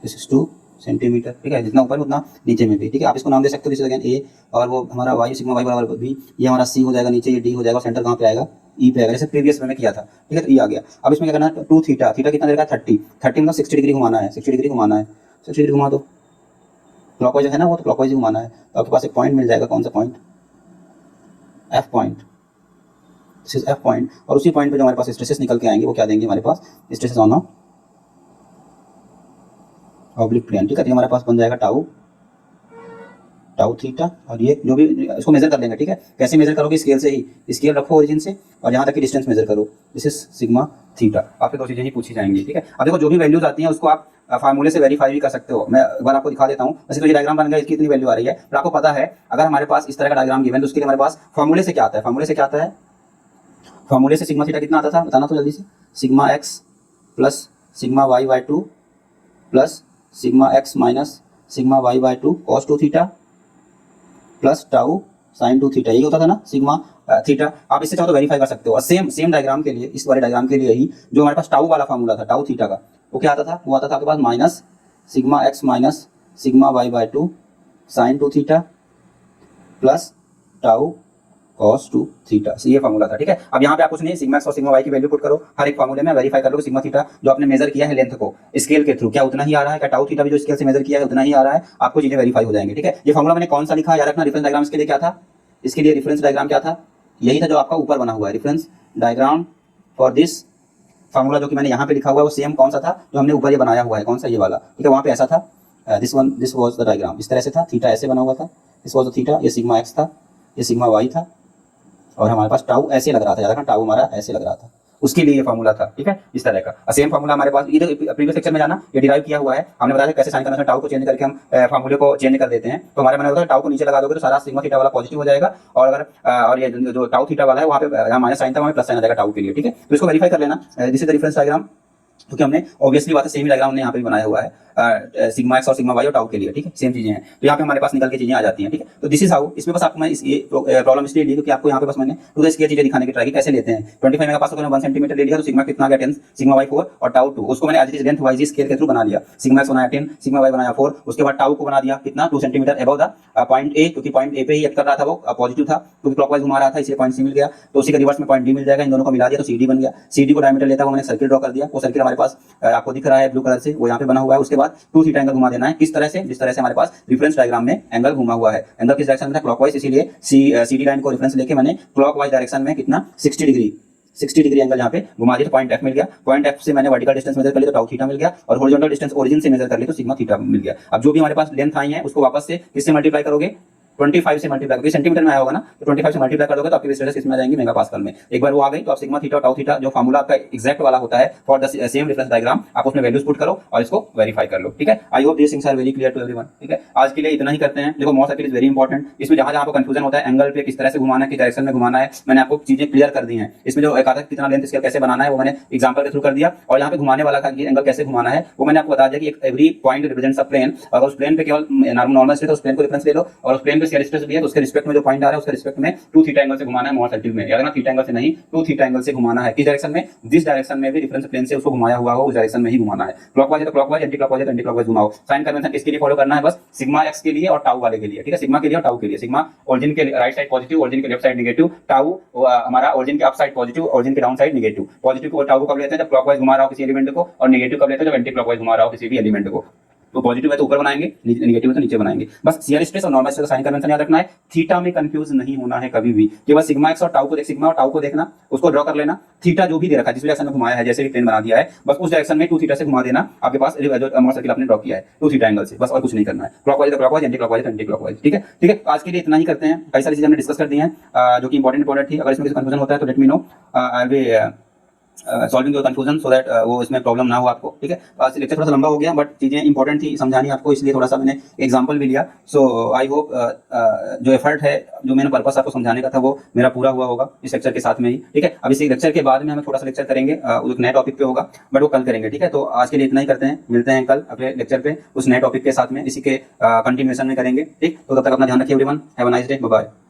Speaker 1: this is 2 centimetre, ठीक है। जितना ऊपर उतना नीचे में भी, ठीक है। आप इसको नाम दे सकते हो, दिस इज अगेन ए, और वो हमारा वाई सिग्मा वाई बराबर बी। ये हमारा सी हो जाएगा नीचे, ये डी हो जाएगा, सेंटर कहाँ पे आएगा? ई पे आएगा, जैसे प्रीवियस में किया था, ठीक है। तो ई आ गया। अब इसमें क्या करना है? 2 थीटा, थीटा कितना देगा? 30, 30 मतलब 60 डिग्री घुमाना है, 60 डिग्री घुमाना है, 60 डिग्री घुमा दो। क्लॉकवाइज है ना वो, तो क्लॉकवाइज ही घुमाना है। तो आपके पास एक पॉइंट मिल जाएगा। कौन सा point? F point, this is F point. और उसी पॉइंट पे जो हमारे पास स्ट्रेसेस निकल के आएंगे वो क्या देंगे हमारे पास? स्ट्रेसेस ऑन ऑब्लिक प्लेन, ठीक है। तो हमारे पास बन जाएगा टाउ, टाउ थीटा। और ये जो भी इसको मेजर कर लेंगे, ठीक है। कैसे मेजर करोगे? स्केल से ही। स्केल रखो ओरिजिन से और यहाँ तक की डिस्टेंस मेजर करो। This is sigma theta. आपसे 2 चीजें ही पूछी जाएंगी, ठीक है। अब देखो जो भी वैल्यूज आती हैं उसको आप फार्मूले से वेरीफाई भी कर सकते हो। मैं एक बार आपको दिखा देता हूँ। वैसे तो ये डायग्राम बन गया, इसकी इतनी वैल्यू आ रही है, पर आपको पता है अगर हमारे पास इस तरह का डायग्राम गिवन तो उसके लिए हमारे पास फार्मूले से क्या आता है? फार्मूले से क्या आता है? फार्मूले से सिग्मा थीटा कितना आता था? बताना तो जल्दी से। Sigma x plus sigma y by 2 plus sigma x minus sigma y by 2 cos 2 theta plus tau sine 2 theta. यही होता था ना सिग्मा थीटा। आप इससे चाहो तो वेरीफाई कर सकते हो। और सेम डायग्राम के लिए, इस वाले डायग्राम के लिए ही जो हमारे पास टाउ वाला फार्मूला था टाउ थीटा का, वो क्या आता था? वो आता था आपके पास minus sigma x minus sigma y by 2 sine 2 theta plus tau cos 2 theta. ये फार्मूला था, ठीक है। अब यहाँ पे आप कुछ नहीं, सिग्मा एक्स और सिग्मा वाई की वैल्यू पुट करो हर एक फार्मूले में, वेरीफाई कर लो सिग्मा थीटा जो आपने मेजर किया है लेंथ को स्केल के थ्रू, क्या उतना ही आ रहा है? क्या टाउ थीटा भी जो स्केल से मेजर किया है उतना ही आ रहा है? आपको चीजें वेरीफाई हो जाएंगी, ठीक है। ये फार्मूला मैंने कौन सा लिखा है याद रखना। रेफरेंस डायग्राम के लिए क्या था? इसके लिए रेफरेंस डायग्राम क्या था? यही था जो आपका ऊपर बना हुआ है, reference diagram for this formula. जो कि मैंने यहाँ पे लिखा हुआ है वो सेम कौन सा था जो हमने ऊपर ये बनाया हुआ है? कौन सा? ये वाला, ठीक है। वहाँ पे ऐसा था, this one, this was the diagram, इस तरह से था। थीटा ऐसे बना हुआ था, दिस वाज द थीटा। ये सिग्मा एक्स था, ये सिग्मा वाई था, और हमारे पास टाउ ऐसे लग रहा था, याद रखना टाउ हमारा ऐसे लग रहा था। उसके लिए ये फार्मूला था, ठीक है, इस तरह का। सेम फार्मूला हमारे पास ये प्रीवियस लेक्चर में जाना, ये डिराइव किया हुआ है। हमने बताया कैसे साइन कन्वेंशन टाउ को चेंज करके हम फार्मूले को चेंज कर देते हैं। तो हमारे मन में होता है टाउ को नीचे लगा दोगे तो सारा सिग्मा थीटा वाला पॉजिटिव हो जाएगा, और अगर और ये जो टाउ थीटा वाला है वहाँ पे यहाँ माइनस साइन था, वहाँ प्लस साइन आ जाएगा टाउ के लिए, ठीक है। तो इसको वेरीफाई कर लेना। This is the reference diagram, क्योंकि हमने ऑब्वियसली बात है सेम ही डायग्राम हमने यहाँ पे भी बनाया हुआ है सिग्मा एक्स और सिग्मा वाई और टाउ के लिए, ठीक है। सेम चीजें हैं, तो यहाँ पे हमारे पास निकल के चीजें आ जाती हैं, ठीक है। तो दिस इज हाउ। इसमें बस आपको मैं ये प्रॉब्लम इसलिए ली क्योंकि आपको यहाँ पे बस मैंने टू द स्केल चीजें दिखाने की ट्राई की कैसे लेते हैं। 25 मेगा पास 1 सेंटीमीटर ले लिया, तो सिग्मा कितना आ गया 10, सिग्मा वाई 4 और टाउ 2। उसको मैंने as it is length wise scale के थ्रू बना लिया। सिग्मा एक्स बनाया 10, सिग्मा वाई बनाया 4। उसके बाद टाउ को बना दिया कितना? 2 centimetre above the point A, क्योंकि पॉइंट ए पे ही एक्ट कर रहा था, वो पॉजिटिव था क्योंकि क्लॉकवाइज घुमा रहा था, इसलिए पॉइंट सी मिल गया। तो उसी के रिवर्स में पॉइंट डी मिल जाएगा, इन दोनों को मिला दिया तो सी डी बन गया। सी डी को डायमीटर लेता हुआ मैंने सर्किल ड्रॉ कर दिया। वो सर्किल हमारे पास आपको दिख रहा है ब्लू कलर से, वो यहाँ पे बना हुआ है। उसके बाद 2 थीटा एंगल घुमा देना है, किस तरह से? जिस तरह से हमारे पास रेफरेंस डायग्राम में एंगल घुमा हुआ है। एंगल किस डायरेक्शन में था? क्लॉकवाइज, इसीलिए सीडी लाइन को रेफरेंस लेके मैंने क्लॉकवाइज डायरेक्शन में कितना 60 डिग्री एंगल यहाँ पे घुमा दिया, तो पॉइंट एफ मिल गया। पॉइंट एफ से मैंने वर्टिकल डिस्टेंस मेजर कर लिया तो टाउ थीटा मिल गया, और हॉरिजॉन्टल डिस्टेंस ओरिजिन से मेजर कर लिया तो सिग्मा थीटा मिल गया। अब जो भी हमारे पास लेंथ आई है उसको वापस से किससे मल्टीप्लाई करोगे? 25 से मल्टीप्लाई करोगे, सेंटीमीटर में आया होगा ना, तो 25 से मल्टीप्लाई कर दोगे तो आपकी स्ट्रेसेस किसमें आ जाएंगी? मेगा पास्कल में। एक बार वो आ गई तो आप सिग्मा थीटा और टाउ थीटा जो फार्मूला आपका एग्जैक्ट वाला होता है for the same reference diagram, आप उसमें वैल्यूज पुट करो और इसको वेरीफाई कर लो, ठीक है। I hope this things are very clear to everyone, ठीक है। आज के लिए इतना ही करते हैं। देखो मोर सर्किल इज वेरी इंपॉर्टेंट। इसमें जहां जहां आपको कंफ्यूजन होता है एंगल पे किस तरह से घुमाना है, किस डायरेक्शन में घुमाना है, मैंने आपको चीजें क्लियर कर दी हैं। इसमें जो एकाधक कितना लेंथ स्केल कैसे बनाना है वो मैंने एग्जांपल के थ्रू कर दिया, और यहाँ पे घुमाने वाला का एंगल कैसे घुमाना है वो मैंने आपको बता दिया कि every point represents a plane. अगर उस प्लेन पे केवल नॉर्मल स्ट्रेट है उस प्लेन को रेफरेंस ले लो, और उस प्लेन पे शियर स्ट्रेस भी है तो उसके रिस्पेक्ट में जो पॉइंट आ रहा है उसके रिस्पेक्ट में 2 थीटा एंगल से घुमाना है मोहर सर्किल में, याद रखना थीटा एंगल से नहीं 2 थीटा एंगल से घुमाना है। किस डायरेक्शन में? जिस डायरेक्शन में भी रेफरेंस प्लेन से उसको घुमाया हुआ हो उस डायरेक्शन में ही घुमाना है। क्लॉकवाइज है तो क्लॉकवाइज, एंटी क्लॉकवाइज है तो एंटी क्लॉकवाइज घुमाओ। साइन कन्वेंशन किसके लिए फॉलो करना है? बस सिग्मा एक्स के लिए और टाउ वाले के लिए, ठीक है, सिग्मा के लिए और टाउ के लिए। सिग्मा ओरिजिन के राइट साइड पॉजिटिव, ओरिजिन के लेफ्ट साइड नेगेटिव, टाउ हमारा ओरिजिन के अप साइड पॉजिटिव, ओरिजिन के डाउन साइड नेगेटिव। पॉजिटिव को टाउ को कब लेते हैं? जब क्लॉकवाइज घुमा रहा हो किसी एलिमेंट को, और नेगेटिव कब लेते हैं? जब एंटी क्लॉकवाइज घुमा रहा हो किसी भी एलिमेंट को। तो पॉजिटिव है तो ऊपर बनाएंगे, नेगेटिव है तो नीचे बनाएंगे। बस शियर स्ट्रेस और नॉर्मल स्ट्रेस का साइन कन्वेंशन याद रखना है। थीटा में कंफ्यूज नहीं होना है कभी भी, केवल सिग्मा एक्स और टाउ को सिग्मा और टाउ को देखना, उसको ड्रॉ कर लेना। थीटा जो भी दे रखा है जिस डायरेक्शन में घुमाया है, जैसे भी प्लेन बना दिया है, बस उस डायरेक्शन में 2 थीटा से घुमा देना। आपके पास जो मोहर सर्किल आपने ड्रॉ किया है 2 थीटा एंगल से, बस और कुछ नहीं करना है। क्लॉकवाइज तो क्लॉकवाइज, एंटी क्लॉकवाइज तो एंटी क्लॉकवाइज, ठीक है ठीक है। आज के लिए इतना ही करते हैं। कई सारी चीजें हमने डिस्कस कर दी हैं जो कि इंपॉर्टेंट थी। अगर इसमें किसी कंफ्यूजन होता है तो let me know, I will solving your confusion so that वो इसमें प्रॉब्लम ना हो आपको, ठीक है। आज लेक्चर थोड़ा सा लंबा हो गया बट चीजें इंपॉर्टेंट थी समझानी आपको, इसलिए थोड़ा सा मैंने एग्जांपल भी लिया। सो आई होप जो एफर्ट है, जो मैंने पर्पस आपको समझाने का था वो मेरा पूरा हुआ होगा इस लेक्चर के साथ में ही, ठीक है। अब इस लेक्चर के बाद में हम थोड़ा सा लेक्चर करेंगे एक नए टॉपिक पे होगा, बट वो कल करेंगे, ठीक है। तो आज के लिए इतना ही करते हैं, मिलते हैं कल अगले लेक्चर पे उस नए टॉपिक के साथ में, इसी के कंटिन्यूएशन में करेंगे, ठीक। तो तब तक अपना ध्यान रखिए everyone, have a nice day, bye bye.